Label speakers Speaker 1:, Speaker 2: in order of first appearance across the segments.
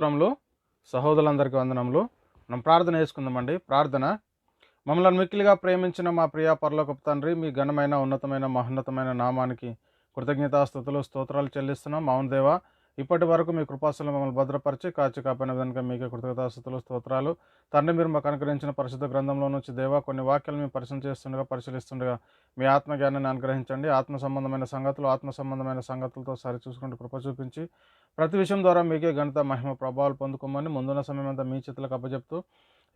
Speaker 1: స్తోత్రములు. సహోదరులందరికీ వందనములు. మనం ప్రార్థన చేసుకుందామండి. ప్రార్థన. మమ్మల్ని మిక్కిలిగా ప్రేమించిన మా ప్రియ పరలోకపు తండ్రి, మీ ఘనమైన ఉన్నతమైన మహోన్నతమైన నామానికి కృతజ్ఞతాస్తుతులు స్తోత్రాలు చెల్లిస్తున్నాం. అవును దేవా, ఇప్పటి వరకు మీ కృపాసనలో మమ్మల్ని భద్రపరిచి కాచి కాపాడిన విధంగా మీకే కృతజ్ఞతాస్తుతులు స్తోత్రాలు. తండ్రి, మీరు మాకు అనుగ్రహించిన పరిశుద్ధ గ్రంథంలో నుంచి దేవా కొన్ని వాక్యాలు మేము పరిశీలిస్తుండగా మీ ఆత్మజ్ఞానాన్ని అనుగ్రహించండి. ఆత్మ సంబంధమైన సంగతులతో సరిచూసుకుంటూ కృప చూపించి ప్రతి విషయం ద్వారా మీకే ఘనత మహిమ ప్రభావాలు పొందుకోమని ముందున్న సమయం అంతా మీ చేతులకు అప్పచెప్తూ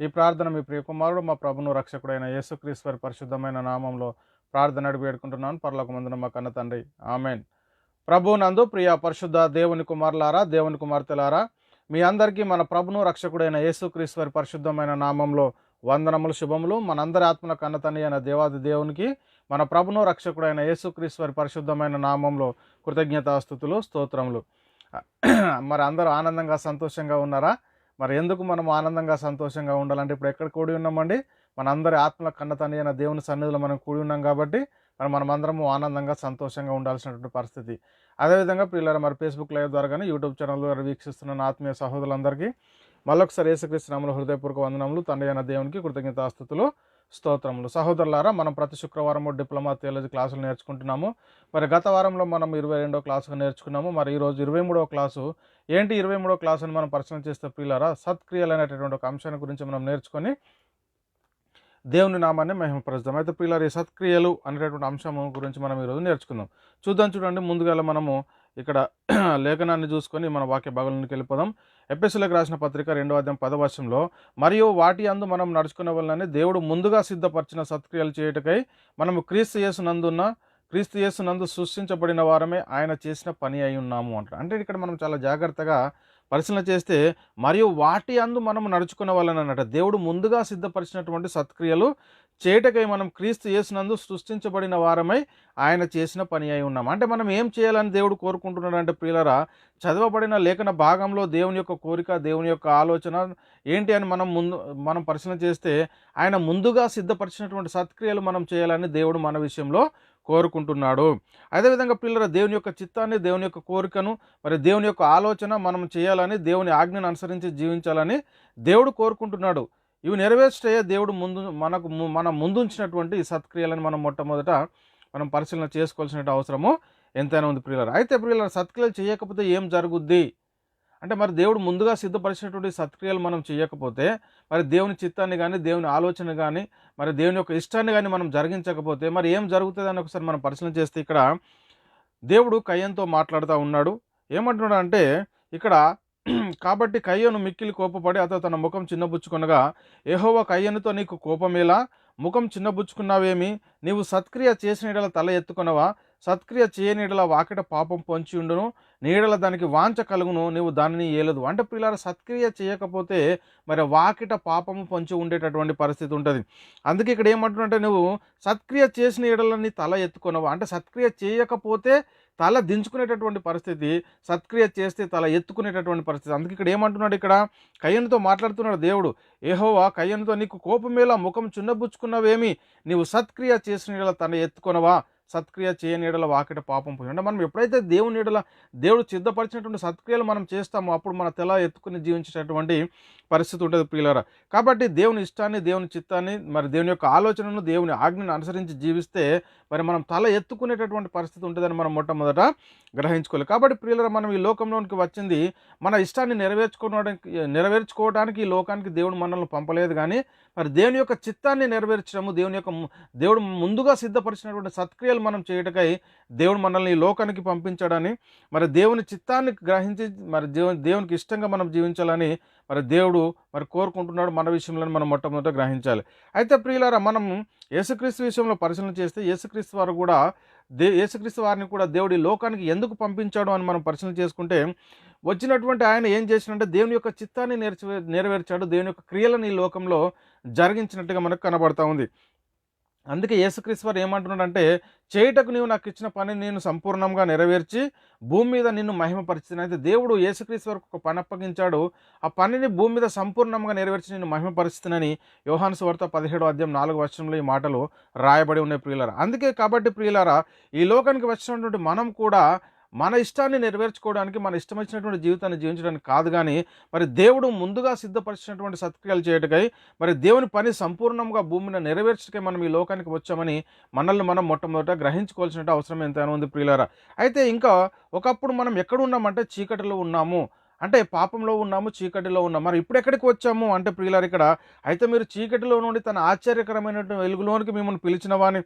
Speaker 1: ఈ ప్రార్థన మీ ప్రియకుమారుడు మా ప్రభును రక్షకుడైన యేసుక్రీస్తు వారి పరిశుద్ధమైన నామంలో ప్రార్థన అడిగి వేడుకుంటున్నాను. పరలోకమందున మా కన్న తండ్రి, ఆమెన్. ప్రభునందు ప్రియ పరిశుద్ధ దేవుని కుమారులారా, దేవుని కుమార్తెలారా, మీ అందరికీ మన ప్రభును రక్షకుడైన యేసుక్రీస్తు వారి పరిశుద్ధమైన నామంలో వందనములు, శుభములు. మనందరి ఆత్మల కన్న తండ్రి అయిన దేవాది దేవునికి, మన ప్రభును రక్షకుడైన యేసుక్రీస్తు వారి పరిశుద్ధమైన నామంలో కృతజ్ఞతాస్తుతులు, స్తోత్రములు. మరి అందరూ ఆనందంగా సంతోషంగా ఉన్నారా? మరి ఎందుకు మనం ఆనందంగా సంతోషంగా ఉండాలంటే ఇప్పుడు ఎక్కడ కూడి ఉన్నామండి? మనందరి ఆత్మల కన్న తండ్రి అయిన దేవుని సన్నిధిలో మనం కూడి ఉన్నాం కాబట్టి మనమందరము ఆనందంగా సంతోషంగా ఉండాల్సినటువంటి పరిస్థితి. అదేవిధంగా పిల్లలు మరి ఫేస్బుక్ లైవ్ ద్వారా కానీ యూట్యూబ్ ఛానల్ ద్వారా వీక్షిస్తున్న ఆత్మీయ సహోదరులందరికీ మళ్ళొకసారి యేసుక్రీస్తు నామములో హృదయపూర్వక వందనములు. తండ్రి అయిన దేవునికి కృతజ్ఞతాస్తుతులు, స్తోత్రములు. సహోదరులారా, మనం ప్రతి శుక్రవారం డిప్లొమా థియాలజీ క్లాసులు నేర్చుకుంటున్నాము. మరి గత వారంలో మనం 22వ క్లాసుగా నేర్చుకున్నాము. మరి ఈరోజు 23వ క్లాసు. ఏంటి 23వ క్లాసు అని మనం పరిశీలన చేస్తే ప్రియులారా, సత్క్రియలు అనేటటువంటి ఒక అంశాన్ని గురించి మనం నేర్చుకొని దేవుని నామాన్ని మహిమపరుస్తాం. అయితే ప్రియులారా, ఈ సత్క్రియలు అనేటటువంటి అంశం గురించి మనం ఈరోజు నేర్చుకుందాం. చూడండి. ముందుగా మనము ఇక్కడ లేఖనాన్ని చూసుకొని మన వాక్య భాగంలోకి వెళ్ళిపోదాం. ఎఫెసీయులకు రాసిన పత్రిక 2వ అధ్యాయం 10వ వచనంలో, మరియు వాటి అందు మనం నడుచుకున్న వలననే దేవుడు ముందుగా సిద్ధపరిచిన సత్క్రియలు చేయుటకై మనము క్రీస్తు యేసునందు సృష్టించబడిన వారమే ఆయన చేసిన పని అయి ఉన్నాము అంటారు. అంటే ఇక్కడ మనం చాలా జాగ్రత్తగా పరిశీలన చేస్తే, మరియు వాటి అందు మనం నడుచుకున్న వలన అన్నట దేవుడు ముందుగా సిద్ధపరిచినటువంటి సత్క్రియలు చేయుటకై మనం క్రీస్తు యేసునందు సృష్టించబడిన వారమై ఆయన చేసిన పని అయి ఉన్నాం. అంటే మనం ఏం చేయాలని దేవుడు కోరుకుంటున్నాడు అంటే ప్రియులరా, చదవబడిన లేఖన భాగంలో దేవుని యొక్క కోరిక, దేవుని యొక్క ఆలోచన ఏంటి అని మనం పరిశీలన చేస్తే, ఆయన ముందుగా సిద్ధపరిచినటువంటి సత్క్రియలు మనం చేయాలని దేవుడు మన విషయంలో కోరుకుంటున్నాడు. అదేవిధంగా పిల్లల దేవుని యొక్క చిత్తాన్ని, దేవుని యొక్క కోరికను, మరి దేవుని యొక్క ఆలోచన మనం చేయాలని, దేవుని ఆజ్ఞను అనుసరించి జీవించాలని దేవుడు కోరుకుంటున్నాడు. ఇవి నెరవేర్చే దేవుడు మన ముందుంచినటువంటి ఈ సత్క్రియలను మనం మొట్టమొదట మనం పరిశీలన చేసుకోవాల్సిన అవసరము ఎంతైనా ఉంది ప్రియులారా. అయితే ప్రియులారా, సత్క్రియలు చేయకపోతే ఏం జరుగుద్ది అంటే, మరి దేవుడు ముందుగా సిద్ధపరిచినటువంటి సత్క్రియలు మనం చేయకపోతే, మరి దేవుని చిత్తాన్ని కానీ, దేవుని ఆలోచన కానీ, మరి దేవుని యొక్క ఇష్టాన్ని కానీ మనం జరిగించకపోతే మరి ఏం జరుగుతుంది అని ఒకసారి మనం పరిశీలన చేస్తే, ఇక్కడ దేవుడు కయ్యనుతో మాట్లాడుతూ ఉన్నాడు. ఏమంటున్నాడు అంటే ఇక్కడ, కాబట్టి కయ్యను మిక్కిలి కోపపడి అతను తన ముఖం చిన్నబుచ్చుకొనగా, యెహోవా కయ్యనుతో నీకు కోపమేలా, ముఖం చిన్నబుచ్చుకున్నావేమి, నీవు సత్క్రియ చేసిన యెడల తల ఎత్తుకొనవా, సత్క్రియ చేయని యెడల వాకిట పాపం పొంచి ఉండును, నీ యెడల దానికి వాంఛ కలుగును, నీవు దానిని ఏలదు. అంటే పిల్లల సత్క్రియ చేయకపోతే మరి వాకిట పాపము పొంచి ఉండేటటువంటి పరిస్థితి ఉంటుంది. అందుకే ఇక్కడ ఏమంటున్నట్టే, నువ్వు సత్క్రియ చేసిన యెడల నీ తల ఎత్తుకొనవా, అంటే సత్క్రియ చేయకపోతే తల దించుకునేటటువంటి పరిస్థితి, సత్క్రియ చేస్తే తల ఎత్తుకునేటటువంటి పరిస్థితి. అందుకే ఇక్కడ ఏమంటున్నాడు, ఇక్కడ కయ్యనుతో మాట్లాడుతున్నాడు దేవుడు. యెహోవా కయ్యనుతో నీకు కోపమేలా, ముఖం చిన్నబుచ్చుకున్నవేమి, నీవు సత్క్రియ చేసిన యెడల తల ఎత్తుకొనవా, సత్క్రియ చేయని యెడల వాకిట పాపం పోయి. అంటే మనం ఎప్పుడైతే దేవుని యెడల దేవుడు సిద్ధపరిచినటువంటి సత్క్రియలు మనం చేస్తామో అప్పుడు మన తల ఎత్తుకుని జీవించేటటువంటి పరిస్థితి ఉంటుంది ప్రియులారా. కాబట్టి దేవుని ఇష్టాన్ని, దేవుని చిత్తాన్ని, మరి దేవుని యొక్క ఆలోచనను, దేవుని ఆజ్ఞను అనుసరించి జీవిస్తే మరి మనం తల ఎత్తుకునేటటువంటి పరిస్థితి ఉంటుందని మనం మొట్టమొదట గ్రహించుకోవాలి. కాబట్టి ప్రియులారా, మనం ఈ లోకంలోనికి వచ్చింది మన ఇష్టాన్ని నెరవేర్చుకోవడానికి ఈ లోకానికి దేవుడు మనల్ని పంపలేదు, కానీ మరి దేవుని యొక్క చిత్తాన్ని నెరవేర్చడము, దేవుడు ముందుగా సిద్ధపరిచినటువంటి సత్క్రియలు మనం చేయటకై దేవుడు మనల్ని ఈ లోకానికి పంపించాడని, మరి దేవుని చిత్తాన్ని గ్రహించి మరి దేవునికి ఇష్టంగా మనం జీవించాలని మరి దేవుడు మరి కోరుకుంటున్నాడు. మన విషయంలో మనం మొట్టమొదట గ్రహించాలి. అయితే ప్రియులారా, మనం యేసుక్రీస్తు విషయంలో పరిశీలన చేస్తే, యేసుక్రీస్తు వారిని కూడా దేవుడి లోకానికి ఎందుకు పంపించాడు అని మనం పరిశీలన చేసుకుంటే, వచ్చినటువంటి ఆయన ఏం చేసినంటే దేవుని యొక్క చిత్తాన్ని నెరవేర్చాడు, దేవుని యొక్క క్రియలను ఈ లోకంలో జరిగించినట్టుగా మనకు కనబడతా ఉంది. అందుకే యేసుక్రీస్తు వారు ఏమంటున్నాడంటే, చేయుటకు నీవు నాకు ఇచ్చిన పనిని నేను సంపూర్ణంగా నెరవేర్చి భూమి మీద నిన్ను మహిమపరిచింది. అయితే దేవుడు యేసుక్రీస్తు వారికి ఒక పని అప్పగించాడు. ఆ పనిని భూమి మీద సంపూర్ణంగా నెరవేర్చి నిన్ను మహిమపరుస్తుందని యోహాను సువార్త 17వ అధ్యాయం 4వ వచనంలో ఈ మాటలు రాయబడి ఉన్నాయి ప్రియులారా. అందుకే కాబట్టి ప్రియులారా, ఈ లోకానికి వచ్చినటువంటి మనం కూడా మన ఇష్టాన్ని నెరవేర్చుకోవడానికి, మన ఇష్టం వచ్చినటువంటి జీవితాన్ని జీవించడానికి కాదు కానీ, మరి దేవుడు ముందుగా సిద్ధపరిచినటువంటి సత్క్రియలు చేయటకై, మరి దేవుని పని సంపూర్ణంగా భూమిని నెరవేర్చటకై మనం ఈ లోకానికి వచ్చామని మనల్ని మనం మొట్టమొదట గ్రహించుకోవాల్సిన అవసరం ఎంతైనా ఉంది ప్రియులారా. అయితే ఇంకా ఒకప్పుడు మనం ఎక్కడ ఉన్నామంటే చీకటిలో ఉన్నాము, అంటే పాపంలో ఉన్నాము, చీకటిలో ఉన్నాము. మరి ఇప్పుడు ఎక్కడికి వచ్చాము అంటే ప్రియులారా, ఇక్కడ అయితే మీరు చీకటిలో నుండి తన ఆశ్చర్యకరమైనటువంటి వెలుగులోనికి మిమ్మల్ని పిలిచిన వాని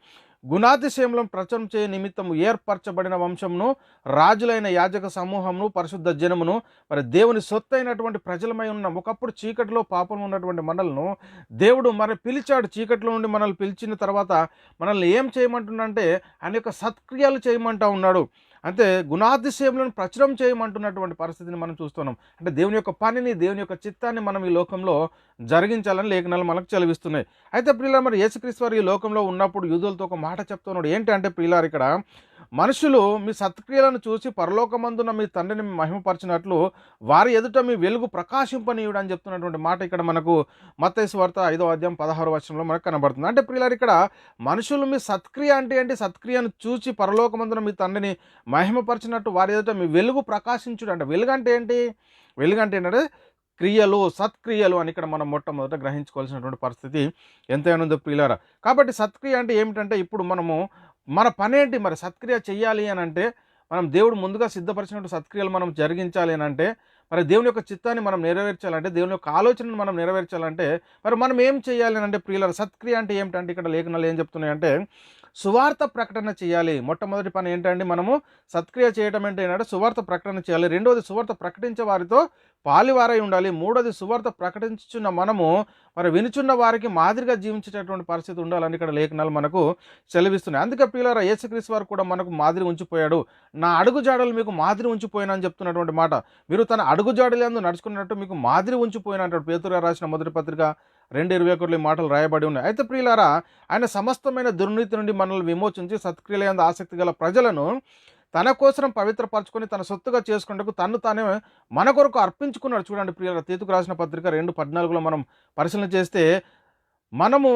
Speaker 1: గుణాతిశయంలో ప్రచురం చేయ నిమిత్తము ఏర్పరచబడిన వంశమును, రాజులైన యాజక సమూహమును, పరిశుద్ధ జనమును, మరి దేవుని సొత్తైనటువంటి ప్రజలమై ఉన్నాం. ఒకప్పుడు చీకటిలో పాపం ఉన్నటువంటి మనల్ని దేవుడు మరి పిలిచాడు. చీకటిలో నుండి మనల్ని పిలిచిన తర్వాత మనల్ని ఏం చేయమంటున్నంటే ఆయన యొక్క సత్క్రియలు చేయమంటా ఉన్నాడు. అంటే గుణాతిశయంలో ప్రచురం చేయమంటున్నటువంటి పరిస్థితిని మనం చూస్తున్నాం. అంటే దేవుని యొక్క పనిని, దేవుని యొక్క చిత్తాన్ని మనం ఈ లోకంలో జరిగించాలని లేఖనాలు మనకు చదివిస్తున్నాయి. అయితే ప్రియులారా, మరి యేసుక్రీస్తు వారు ఈ లోకంలో ఉన్నప్పుడు యూదులతో ఒక మాట చెప్తున్నాడు. ఏంటి అంటే ప్రియులారా, ఇక్కడ మనుషులు మీ సత్క్రియలను చూసి పరలోకమందున మీ తండ్రిని మహిమపరిచినట్లు వారి ఎదుట మీ వెలుగు ప్రకాశింపనీయుడు అని చెప్తున్నటువంటి మాట ఇక్కడ మనకు మత్తయి సువార్త 5వ అధ్యాయం 16వ వచనంలో మనకు కనబడుతుంది. అంటే ప్రియులారా, ఇక్కడ మనుషులు మీ సత్క్రియ అంటే సత్క్రియను చూసి పరలోకమందున మీ తండ్రిని మహిమపరిచినట్టు వారి ఎదుట మీ వెలుగు ప్రకాశించుడు. అంటే వెలుగు అంటే ఏంటి? వెలుగు అంటే ఏంటంటే క్రియలు, సత్క్రియలు అని ఇక్కడ మనం మొట్టమొదట గ్రహించుకోవాల్సినటువంటి పరిస్థితి ఎంతైనా ఉందో ప్రియులారా. కాబట్టి సత్క్రియ అంటే ఏమిటంటే, ఇప్పుడు మనము మన పనేంటి, మరి సత్క్రియ చెయ్యాలి అని అంటే మనం దేవుడు ముందుగా సిద్ధపరిచినట్టు సత్క్రియలు మనం జరిగించాలి అని అంటే, మరి దేవుని యొక్క చిత్తాన్ని మనం నెరవేర్చాలంటే, దేవుని యొక్క ఆలోచనను మనం నెరవేర్చాలంటే మరి మనం ఏం చేయాలి అని అంటే ప్రియులారా, సత్క్రియ అంటే ఏమిటంటే ఇక్కడ లేఖనాలు ఏం చెప్తున్నాయంటే సువార్త ప్రకటన చేయాలి. మొట్టమొదటి పని ఏంటంటే మనము సత్క్రియ చేయటం అంటే ఏంటంటే సువార్త ప్రకటన చేయాలి. రెండోది సువార్త ప్రకటించే వారితో పాలివారై ఉండాలి. మూడోది సువార్త ప్రకటించుచున్న మనము మరి వినుచున్న వారికి మాదిరిగా జీవించేటటువంటి పరిస్థితి ఉండాలని ఇక్కడ లేఖనాలు మనకు సెలవిస్తున్నాయి. అందుకే ప్రియులారా, యేసుక్రీస్తు వారు కూడా మనకు మాదిరి ఉంచిపోయాడు. నా అడుగుజాడలు మీకు మాదిరి ఉంచిపోయినని చెప్తున్నటువంటి మాట. మీరు తన అడుగుజాడలందు నడుచుకున్నట్టు మీకు మాదిరి ఉంచిపోయినట్టు పేతురు గారు రాసిన మొదటి పత్రిక 2:21 మాటలు రాయబడి ఉన్నాయి. అయితే ప్రియులారా, ఆయన సమస్తమైన దుర్నీతి నుండి మనల్ని విమోచించి సత్క్రియలందు ఆసక్తి గల ప్రజలను తన కోసం పవిత్రపరచుకొని తన సొత్తుగా చేసుకునేందుకు తను తానే మన కొరకు అర్పించుకున్నాడు. చూడండి ప్రియులారా, తీతుకు రాసిన పత్రిక 2:14 మనం పరిశీలన చేస్తే, మనము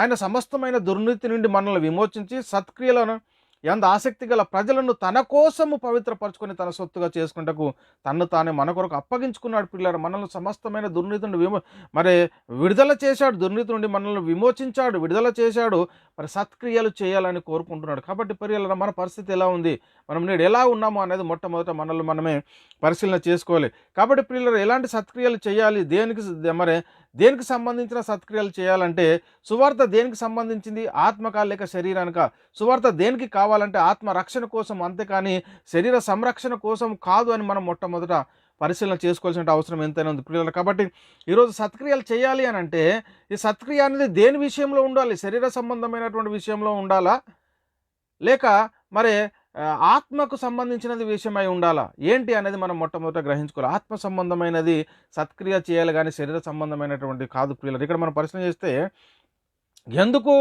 Speaker 1: ఆయన సమస్తమైన దుర్నీతి నుండి మనల్ని విమోచించి సత్క్రియలను ఎంత ఆసక్తి గల ప్రజలను తన కోసము పవిత్రపరచుకొని తన సొత్తుగా చేసుకుంటకు తన్ను తానే మన కొరకు అప్పగించుకున్నాడు. పిల్లలు మనల్ని సమస్తమైన దుర్నీతి నుండి మరి విడుదల చేశాడు. దుర్నీతి నుండి మనల్ని విమోచించాడు, విడుదల చేశాడు. మరి సత్క్రియలు చేయాలని కోరుకుంటున్నాడు. కాబట్టి ప్రియులారా, మన పరిస్థితి ఎలా ఉంది, మనం నేడు ఎలా ఉన్నాము అనేది మొట్టమొదట మనల్ని మనమే పరిశీలన చేసుకోవాలి. కాబట్టి ప్రియులారా, ఎలాంటి సత్క్రియలు చేయాలి, దేనికి సంబంధించిన సత్క్రియలు చేయాలంటే, సువార్త దేనికి సంబంధించింది, ఆత్మకా లేక శరీరానిక? సువార్త దేనికి కావాలంటే ఆత్మ రక్షణ కోసం, అంతేకాని శరీర సంరక్షణ కోసం కాదు అని మనం మొట్టమొదట పరిశీలన చేసుకోవాల్సిన అవసరం ఎంతైనా ఉంది ప్రియులారా. కాబట్టి ఈరోజు సత్క్రియలు చేయాలి అని అంటే ఈ సత్క్రియ అనేది దేని విషయంలో ఉండాలి? శరీర సంబంధమైనటువంటి విషయంలో ఉండాలా, లేక మరి ఆత్మకు సంబంధించినది విషయమై ఉండాలా, ఏంటి అనేది మనం మొట్టమొదట గ్రహించుకోవాలి. ఆత్మ సంబంధమైనది సత్క్రియ చేయాలి కానీ శరీర సంబంధమైనటువంటి కాదు ప్రియులారా. ఇక్కడ మనం పరిశీలన చేస్తే ఎందుకు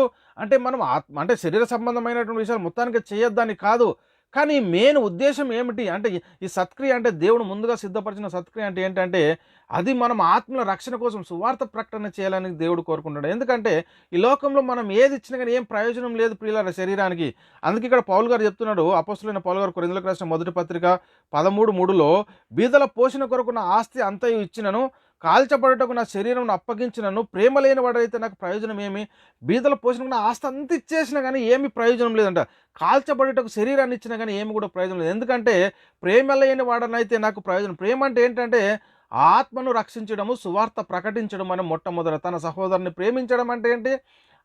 Speaker 1: అంటే మనం అంటే శరీర సంబంధమైనటువంటి విషయాలు మొత్తానికి చేయొద్దని కాదు, కానీ మెయిన్ ఉద్దేశం ఏమిటి అంటే ఈ సత్క్రియ అంటే దేవుడు ముందుగా సిద్ధపరిచిన సత్క్రియ అంటే ఏంటంటే అది మనం ఆత్మల రక్షణ కోసం సువార్త ప్రకటన చేయాలని దేవుడు కోరుకుంటాడు. ఎందుకంటే ఈ లోకంలో మనం ఏది ఇచ్చినా కానీ ఏం ప్రయోజనం లేదు ప్రియులారా శరీరానికి. అందుకే ఇక్కడ పౌలు గారు చెప్తున్నాడు, అపోస్తలుడైన పౌలు గారు కొరింథీయులకు రాసిన మొదటి పత్రిక 13:3లో బీదల పోషణ కొరకు నా ఆస్తి అంతయు ఇచ్చినను, కాల్చబడుటకు నా శరీరం అప్పగించినను, ప్రేమ లేని వాడైతే నాకు ప్రయోజనం ఏమి? బీదల పోషణకు నా ఆస్తి అంత ఇచ్చేసినా కానీ ఏమి ప్రయోజనం లేదంట. కాల్చబడుటకు శరీరాన్ని ఇచ్చినా కానీ ఏమి కూడా ప్రయోజనం లేదు. ఎందుకంటే ప్రేమ లేని వాడనైతే నాకు ప్రయోజనం. ప్రేమ అంటే ఏంటంటే ఆత్మను రక్షించడము, సువార్త ప్రకటించడం. మనం మొట్టమొదట తన సహోదరుని ప్రేమించడం అంటే ఏంటి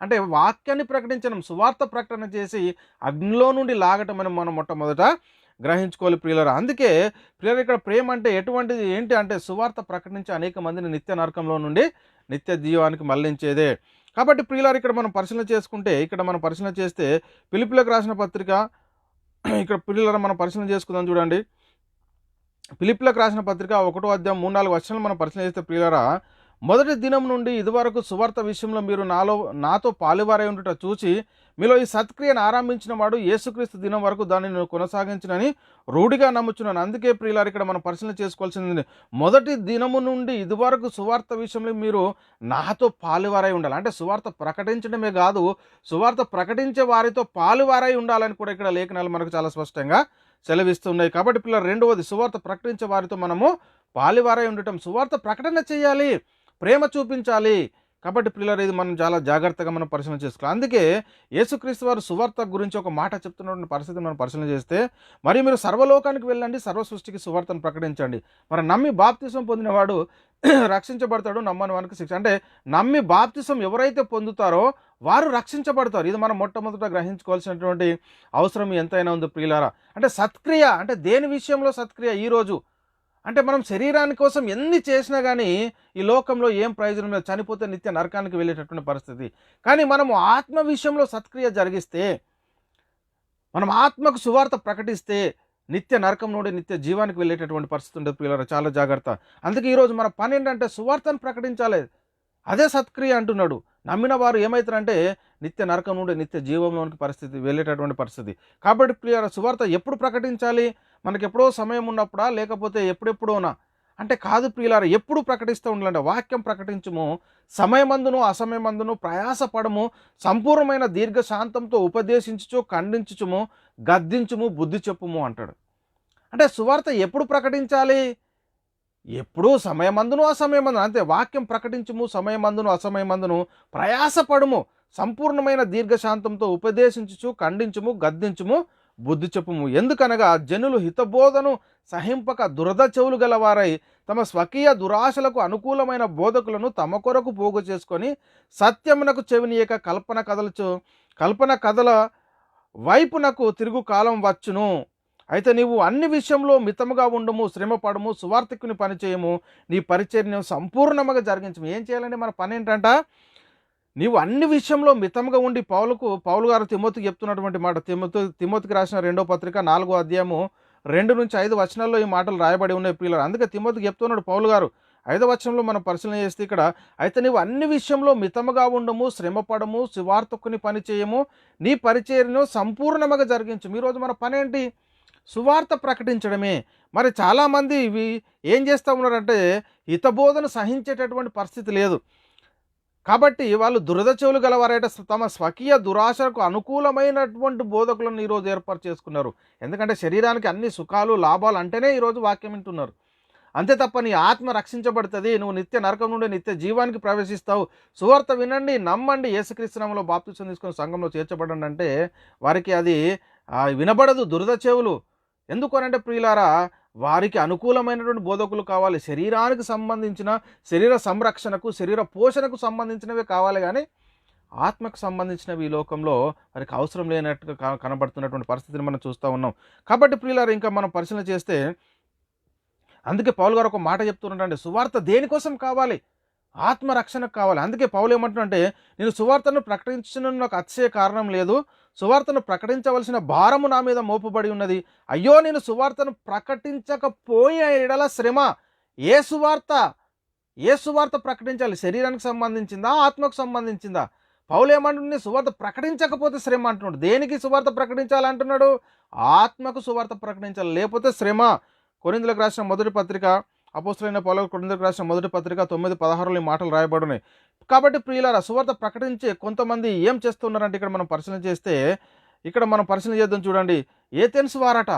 Speaker 1: అంటే వాక్యాన్ని ప్రకటించడం, సువార్త ప్రకటన చేసి అగ్నిలో నుండి లాగటం అని మనం మొట్టమొదట గ్రహించుకోవాలి ప్రియులారా. అందుకే ప్రియులారా, ఇక్కడ ప్రేమ అంటే ఎటువంటిది ఏంటి అంటే సువార్త ప్రకటించి అనేక మందిని నిత్య నరకంలో నుండి నిత్య జీవానికి మళ్లించేదే. కాబట్టి ప్రియులారా, ఇక్కడ మనం పరిశీలన చేస్తే ఫిలిప్పీయులకు రాసిన పత్రిక, ఇక్కడ ప్రియులారా మనం పరిశీలన చేసుకుందాం. చూడండి, ఫిలిప్పీయులకు రాసిన పత్రిక 1వ అధ్యాయం 3-4 వచనాలు మనం పరిశీలన చేస్తే ప్రియులారా, మొదటి దినం నుండి ఇదివరకు సువార్త విషయంలో మీరు నాతో పాలువారై ఉండుట చూచి మీలో ఈ సత్క్రియను ఆరంభించిన వాడు యేసుక్రీస్తు దినం వరకు దానిని కొనసాగించినని రూఢిగా నమ్ముచున్నాను. అందుకే ప్రియులారా, ఇక్కడ మనం పరిశీలన చేసుకోవాల్సింది మొదటి దినము నుండి ఇదివరకు సువార్త విషయంలో మీరు నాతో పాలువారై ఉండాలి. అంటే సువార్త ప్రకటించడమే కాదు, సువార్త ప్రకటించే వారితో పాలువారై ఉండాలని కూడా ఇక్కడ లేఖనాలు మనకు చాలా స్పష్టంగా సెలవిస్తున్నాయి. కాబట్టి పిల్లలు రెండవది, సువార్త ప్రకటించే వారితో మనము పాలివారై ఉండటం. సువార్త ప్రకటన చేయాలి, ప్రేమ చూపించాలి. కాబట్టి పిల్లలు ఇది మనం చాలా జాగ్రత్తగా మనం పరిశీలన చేసుకోవాలి. అందుకే యేసుక్రీస్తు వారు సువార్త గురించి ఒక మాట చెప్తున్నటువంటి పరిస్థితిని మనం పరిశీలన చేస్తే, మరి మీరు సర్వలోకానికి వెళ్ళండి, సర్వ సృష్టికి సువార్తను ప్రకటించండి. మరి నమ్మి బాప్తిసం పొందినవాడు రక్షించబడతాడు, నమ్మని వానికి శిక్ష. అంటే నమ్మి బాప్తిసం ఎవరైతే పొందుతారో వారు రక్షించబడతారు. ఇది మనం మొట్టమొదట గ్రహించుకోవాల్సినటువంటి అవసరం ఎంతైనా ఉంది ప్రియులారా. అంటే సత్క్రియ, అంటే దేని విషయంలో సత్క్రియ? ఈరోజు అంటే మనం శరీరాని కోసం ఎన్ని చేసినా కానీ ఈ లోకంలో ఏం ప్రయోజనం లేదు, చనిపోతే నిత్య నరకానికి వెళ్ళేటటువంటి పరిస్థితి. కానీ మనము ఆత్మ విషయంలో సత్క్రియ జరిగిస్తే, మనం ఆత్మకు సువార్త ప్రకటిస్తే నిత్య నరకం నుండి నిత్య జీవానికి వెళ్ళేటటువంటి పరిస్థితి ఉండదు పిల్లలు. చాలా జాగ్రత్త. అందుకే ఈరోజు మన పని ఏంటంటే సువార్తను ప్రకటించాలి. అదే సత్క్రియ అంటున్నాడు. నమ్మిన వారు ఏమవుతారంటే నిత్య నరకం నుండి నిత్య జీవంలోనికి పరిస్థితి వెళ్ళేటటువంటి పరిస్థితి. కాబట్టి ప్రియ సువార్త ఎప్పుడు ప్రకటించాలి? మనకి ఎప్పుడో సమయం ఉన్నప్పుడా, లేకపోతే ఎప్పుడెప్పుడోనా అంటే కాదు ప్రియులారా, ఎప్పుడు ప్రకటిస్తూ ఉండాలంటే వాక్యం ప్రకటించుము, సమయమందును అసమయమందును ప్రయాసపడము, సంపూర్ణమైన దీర్ఘశాంతంతో ఉపదేశించుచు ఖండించుచుము గద్దించుము బుద్ధి చెప్పుము అంటాడు. అంటే సువార్త ఎప్పుడు ప్రకటించాలి? ఎప్పుడూ సమయమందును అసమయమందును, అంతే. వాక్యం ప్రకటించుము, సమయమందును అసమయమందును ప్రయాసపడుము, సంపూర్ణమైన దీర్ఘశాంతంతో ఉపదేశించుచు ఖండించుము గద్దించుము బుద్ధి చెప్పుము. ఎందుకనగా జనులు హితబోధను సహింపక దురద చెవులు గలవారై తమ స్వకీయ దురాశలకు అనుకూలమైన బోధకులను తమ కొరకు పోగు చేసుకొని సత్యమునకు చెవినియక కల్పన కథల వైపునకు తిరుగు కాలం వచ్చును. అయితే నీవు అన్ని విషయంలో మితముగా ఉండము, శ్రమపడము, సువార్తికుని పని చేయము, నీ పరిచర్యను సంపూర్ణముగా జరిగించము. ఏం చేయాలంటే మన పని ఏంటంట? నీవు అన్ని విషయంలో మితంగా ఉండి, పౌలు గారు తిమోతికి చెప్తున్నటువంటి మాట, తిమోతికి రాసిన 2వ పత్రిక 4వ అధ్యాయము 2 నుంచి 5 వచనాల్లో ఈ మాటలు రాయబడి ఉన్నాయి పిల్లలు. అందుకే తిమోతికి చెప్తున్నాడు పౌలు గారు 5వ వచనంలో మనం పరిశీలన చేస్తే ఇక్కడ, అయితే నీవు అన్ని విషయంలో మితముగా ఉండము, శ్రమపడము, సువార్తకుని పని చేయము, నీ పరిచర్యను సంపూర్ణముగా జరిగించము. ఈరోజు మన పని ఏంటి? సువార్త ప్రకటించడమే. మరి చాలామంది ఇవి ఏం చేస్తూ ఉన్నారంటే హితబోధను సహించేటటువంటి పరిస్థితి లేదు. కాబట్టి వాళ్ళు దురద చెవులు గలవారైతే తమ స్వకీయ దురాశకు అనుకూలమైనటువంటి బోధకులను ఈరోజు ఏర్పాటు చేసుకున్నారు. ఎందుకంటే శరీరానికి అన్ని సుఖాలు లాభాలు అంటేనే ఈరోజు వాక్యం వింటున్నారు. అంతే తప్ప నీ ఆత్మ రక్షించబడుతుంది, నువ్వు నిత్య నరకం నుండి నిత్య జీవానికి ప్రవేశిస్తావు, సువార్త వినండి, నమ్మండి, యేసుక్రీస్తు నామములో బాప్తిసం తీసుకొని సంఘంలో చేర్చబడండి అంటే వారికి అది వినబడదు, దురద చెవులు. ఎందుకనంటే ప్రియులారా, వారికి అనుకూలమైనటువంటి బోధకులు కావాలి. శరీరానికి సంబంధించిన, శరీర సంరక్షణకు, శరీర పోషణకు సంబంధించినవే కావాలి, కానీ ఆత్మకు సంబంధించినవి ఈ లోకంలో వారికి అవసరం లేనట్టుగా కనబడుతున్నటువంటి పరిస్థితిని మనం చూస్తూ ఉన్నాం. కాబట్టి ప్రియులారా, ఇంకా మనం పరిశీలన చేస్తే అందుకే పౌలు గారు ఒక మాట చెప్తున్నాడంటే సువార్త దేనికోసం కావాలి? ఆత్మరక్షణకు కావాలి. అందుకే పౌలు ఏమంటున్నాడంటే, నేను సువార్తను ప్రకటించిన నాకు అతిశయ కారణం లేదు, సువార్తను ప్రకటించవలసిన భారము నా మీద మోపబడి ఉన్నది. అయ్యో, నేను సువార్తను ప్రకటించకపోయే ఎడల శ్రమ. ఏ సువార్త ప్రకటించాలి? శరీరానికి సంబంధించిందా, ఆత్మకు సంబంధించిందా? పౌలు ఏమంటున్నాడు? సువార్త ప్రకటించకపోతే శ్రమ అంటున్నాడు. దేనికి సువార్త ప్రకటించాలంటున్నాడు? ఆత్మకు సువార్త ప్రకటించాలి, లేకపోతే శ్రమ. కొరింథీయులకు రాసిన మొదటి పత్రిక, అపోస్తలుడైన పౌలు కొరింథీయులకు రాసిన మొదటి పత్రిక 9:16 ఈ మాటలు రాయబడున్నాయి. కాబట్టి ప్రియులారా, సువార్త ప్రకటించే కొంతమంది ఏం చేస్తున్నారంటే ఇక్కడ మనం పరిశీలన చేస్తే, ఇక్కడ మనం పరిశీలన చేద్దాం చూడండి. ఏథెన్స్ వారట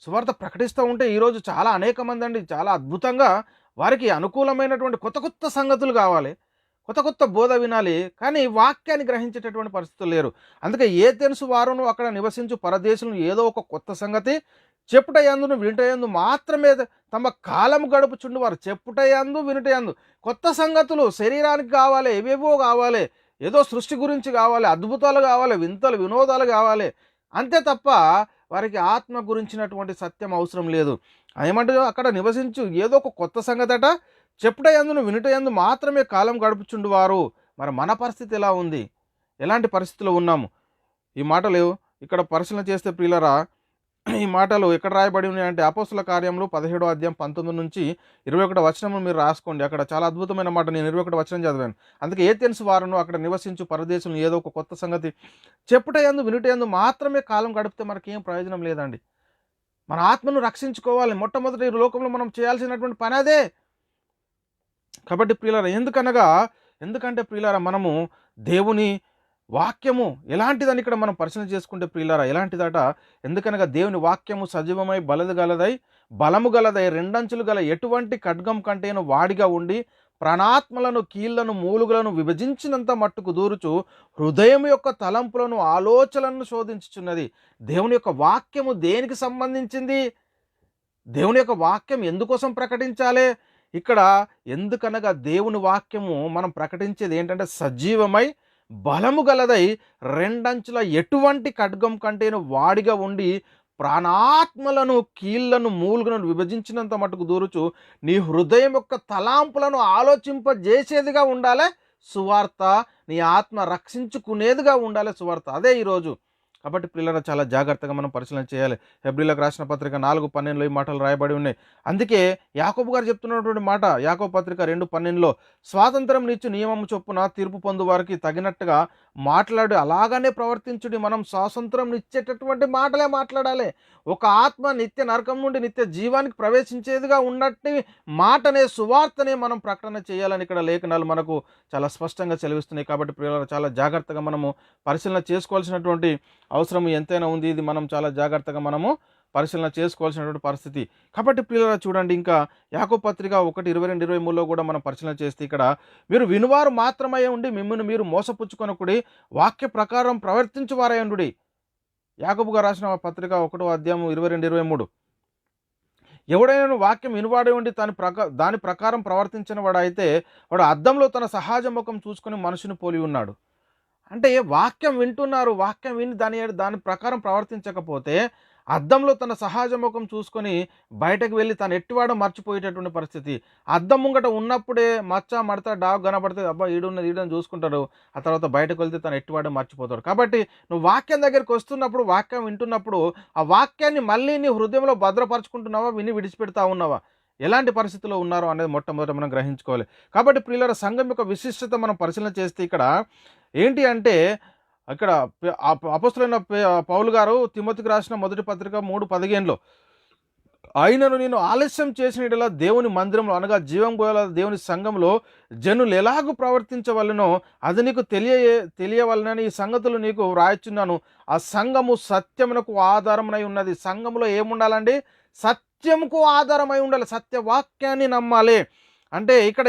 Speaker 1: సువార్త ప్రకటిస్తూ ఉంటే ఈరోజు చాలా అనేక మంది అండి చాలా అద్భుతంగా వారికి అనుకూలమైనటువంటి కొత్త కొత్త సంగతులు కావాలి, కొత్త కొత్త బోధ వినాలి, కానీ వాక్యాన్ని గ్రహించేటటువంటి పరిస్థితులు లేరు. అందుకే ఏథెన్స్ వారును అక్కడ నివసించు పరదేశులను ఏదో ఒక కొత్త సంగతి చెప్పుటయందును వినుటయందు మాత్రమే తమ కాలం గడుపుచుండు వారు. చెప్పుటయందు వినుటయందు కొత్త సంగతులు శరీరానికి కావాలి, ఏవేవో కావాలి, ఏదో సృష్టి గురించి కావాలి, అద్భుతాలు కావాలి, వింతలు వినోదాలు కావాలి, అంతే తప్ప వారికి ఆత్మ గురించినటువంటి సత్యం అవసరం లేదు. ఏమంటే అక్కడ నివసించు ఏదో ఒక కొత్త సంగతట, చెప్పుటయందును వినుటయందు మాత్రమే కాలం గడుపుచుండు వారు. మరి మన పరిస్థితి ఎలా ఉంది? ఎలాంటి పరిస్థితిలో ఉన్నాము? ఈ మాటలు ఇక్కడ పరిశీలన చేస్తే ప్రియులరా, ఈ మాటలు ఎక్కడ రాయబడి ఉన్నాయంటే అపోస్తల కార్యములు 17వ అధ్యాయం 19 నుంచి 21 వచనము మీరు రాసుకోండి. అక్కడ చాలా అద్భుతమైన మాట, నేను 21 వచనం చదివాను. అందుకే ఏథెన్స్ వారును అక్కడ నివసించు పరదేశులను ఏదో ఒక కొత్త సంగతి చెప్పుటయందు వినుటయందు మాత్రమే కాలం గడిపితే మనకేం ప్రయోజనం లేదండి. మన ఆత్మను రక్షించుకోవాలి. మొట్టమొదటి ఈ లోకంలో మనం చేయాల్సినటువంటి పని అదే. కాబట్టి ప్రియులారా, ఎందుకంటే ప్రియులారా, మనము దేవుని వాక్యము ఎలాంటిదని ఇక్కడ మనం పరిశీలన చేసుకుంటే ప్రియులారా, ఎలాంటిదట? ఎందుకనగా దేవుని వాక్యము సజీవమై బలము గలదై రెండంచులు గల ఎటువంటి ఖడ్గం కంటేను వాడిగా ఉండి ప్రాణాత్మలను కీళ్లను మూలుగులను విభజించినంత మట్టుకు దూరుచు హృదయం యొక్క తలంపులను ఆలోచనలను శోధించుచున్నది. దేవుని యొక్క వాక్యము దేనికి సంబంధించింది? దేవుని యొక్క వాక్యం ఎందుకోసం ప్రకటించాలి ఇక్కడ? ఎందుకనగా దేవుని వాక్యము మనం ప్రకటించేది ఏంటంటే సజీవమై బలము గలదై రెండంచుల ఎటువంటి ఖడ్గం కంటేను వాడిగా ఉండి ప్రాణాత్మలను కీళ్లను మూలుగులను విభజించినంత మటుకు దూరుచు నీ హృదయం యొక్క తలాంపులను ఆలోచింపజేసేదిగా ఉండాలి సువార్త. నీ ఆత్మ రక్షించుకునేదిగా ఉండాలి సువార్త. అదే ఈరోజు. కాబట్టి పిల్లలు చాలా జాగ్రత్తగా మనం పరిశీలన చేయాలి. హెబ్రీలకు రాసిన పత్రిక 4:12 ఈ మాటలు రాయబడి ఉన్నాయి. అందుకే యాకోబు గారు చెప్తున్నటువంటి మాట, యాకోబు పత్రిక 2:12 స్వాతంత్రం నిచ్చు నియమము చొప్పున తీర్పు పొందు వారికి తగినట్టుగా మాట్లాడి అలాగనే ప్రవర్తించుడి. మనం స్వాతంత్రం ఇచ్చేటటువంటి మాటలే మాట్లాడాలి. ఒక ఆత్మ నిత్య నరకం నుండి నిత్య జీవానికి ప్రవేశించేదిగా ఉన్నట్టు మాటనే సువార్తనే మనం ప్రకటన చేయాలని ఇక్కడ లేఖనాలు మనకు చాలా స్పష్టంగా సెలవిస్తున్నాయి. కాబట్టి పిల్లలు చాలా జాగ్రత్తగా మనము పరిశీలన చేసుకోవాల్సినటువంటి అవసరం ఎంతైనా ఉంది. ఇది మనం చాలా జాగ్రత్తగా మనము పరిశీలన చేసుకోవాల్సినటువంటి పరిస్థితి. కాబట్టి పిల్లలు చూడండి, ఇంకా యాకోబు పత్రిక 1:22-23 కూడా మనం పరిశీలన చేస్తే ఇక్కడ మీరు వినువారు మాత్రమే ఉండి మిమ్మల్ని మీరు మోసపుచ్చుకొనకుడి, వాక్య ప్రకారం ప్రవర్తించువారై ఉండుడి. యాకోబు గారు రాసిన పత్రిక 1:22-23 ఎవడైనా వాక్యం వినువాడే ఉండి దాని ప్రకారం ప్రవర్తించిన వాడైతే వాడు అద్దంలో తన సహజ ముఖం చూసుకొని మనుషుని పోలి ఉన్నాడు. అంటే వాక్యం వింటున్నారు, వాక్యం విని దాని ప్రకారం ప్రవర్తించకపోతే అద్దంలో తన సహజ ముఖం చూసుకొని బయటకు వెళ్ళి తను ఎట్టివాడో మర్చిపోయేటటువంటి పరిస్థితి. అద్దం ముంగట ఉన్నప్పుడే మచ్చ మడత డాగ్ కనబడితే అబ్బా ఈడని చూసుకుంటాడు, ఆ తర్వాత బయటకు వెళ్తే తను ఎట్టివాడో మర్చిపోతాడు. కాబట్టి నువ్వు వాక్యం దగ్గరికి వస్తున్నప్పుడు, వాక్యం వింటున్నప్పుడు ఆ వాక్యాన్ని మళ్ళీ నీ హృదయంలో భద్రపరుచుకుంటున్నావా, విని విడిచిపెడతా ఉన్నావా, ఎలాంటి పరిస్థితుల్లో ఉన్నారో అనేది మొట్టమొదట మనం గ్రహించుకోవాలి. కాబట్టి ప్రియులారా, సంఘం యొక్క విశిష్టత మనం పరిశీలన చేస్తే ఇక్కడ ఏంటి అంటే, ఇక్కడ అపొస్తలుడైన పౌలు గారు తిమోతికి రాసిన మొదటి పత్రిక 3:15 ఆయనను నేను ఆలస్యం చేసిన దేవుని మందిరంలో అనగా జీవం గల దేవుని సంఘంలో జనులు ఎలాగూ ప్రవర్తించవలనో అది నీకు తెలియవలనని ఈ సంగతులు నీకు వ్రాయిచున్నాను. ఆ సంఘము సత్యమునకు ఆధారమై ఉన్నది. సంఘములో ఏముండాలండి? సత్యముకు ఆధారమై ఉండాలి. సత్యవాక్యాన్ని నమ్మాలి. అంటే ఇక్కడ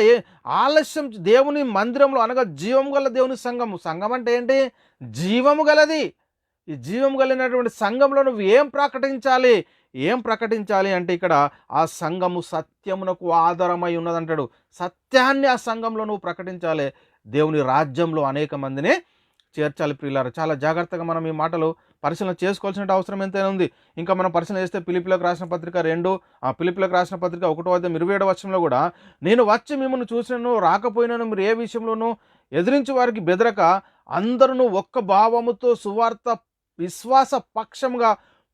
Speaker 1: ఆలస్యం దేవుని మందిరంలో అనగా జీవము గల దేవుని సంఘం అంటే ఏంటి? జీవము గలది. ఈ జీవము కలిగినటువంటి సంఘంలో నువ్వు ఏం ప్రకటించాలి అంటే ఇక్కడ ఆ సంఘము సత్యమునకు ఆధారమై ఉన్నదంటాడు. సత్యాన్ని ఆ సంఘంలో నువ్వు ప్రకటించాలి. దేవుని రాజ్యంలో అనేక మందిని చేర్చాలి. ప్రియులారా, చాలా జాగ్రత్తగా మనం ఈ మాటలు పరిశీలన చేసుకోవాల్సిన అవసరం ఎంతైనా ఉంది. ఇంకా మనం పరిశీలన చేస్తే ఫిలిప్పీలకు రాసిన పత్రిక 1:27 కూడా నేను వచ్చి మిమ్మల్ని చూసినను రాకపోయినను మీరు ఏ విషయంలోనూ ఎదిరించి వారికి బెదరక అందరూ ఒక్క భావముతో సువార్త విశ్వాస పక్షంగా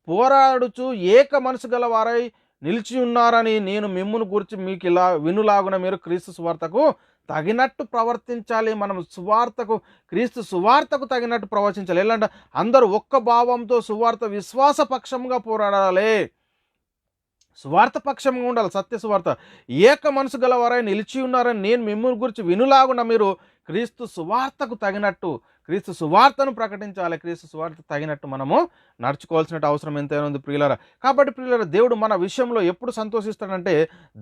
Speaker 1: పోరాడుచు ఏక మనసు గల వారై నిలిచి ఉన్నారని నేను మిమ్మును గురించి మీకు ఇలా వినులాగున మీరు క్రీస్తు సువార్తకు తగినట్టు ప్రవర్తించాలి. మనం క్రీస్తు సువార్తకు తగినట్టు ప్రవర్తించాలి. ఎలాంటి అందరూ ఒక్క భావంతో సువార్త విశ్వాస పక్షంగా పోరాడాలి. సువార్త పక్షంగా ఉండాలి. సత్య సువార్త ఏక మనసు గలవారై నిలిచి ఉన్నారని నేను మిమ్మల్ని గురించి వినులాగున మీరు క్రీస్తు సువార్తకు తగినట్టు క్రీస్తు సువార్తను ప్రకటించాలి. క్రీస్తు సువార్త తగినట్టు మనము నడుచుకోవాల్సిన అవసరం ఎంతైనా ఉంది ప్రియులారా. కాబట్టి ప్రియులారా, దేవుడు మన విషయంలో ఎప్పుడు సంతోషిస్తాడంటే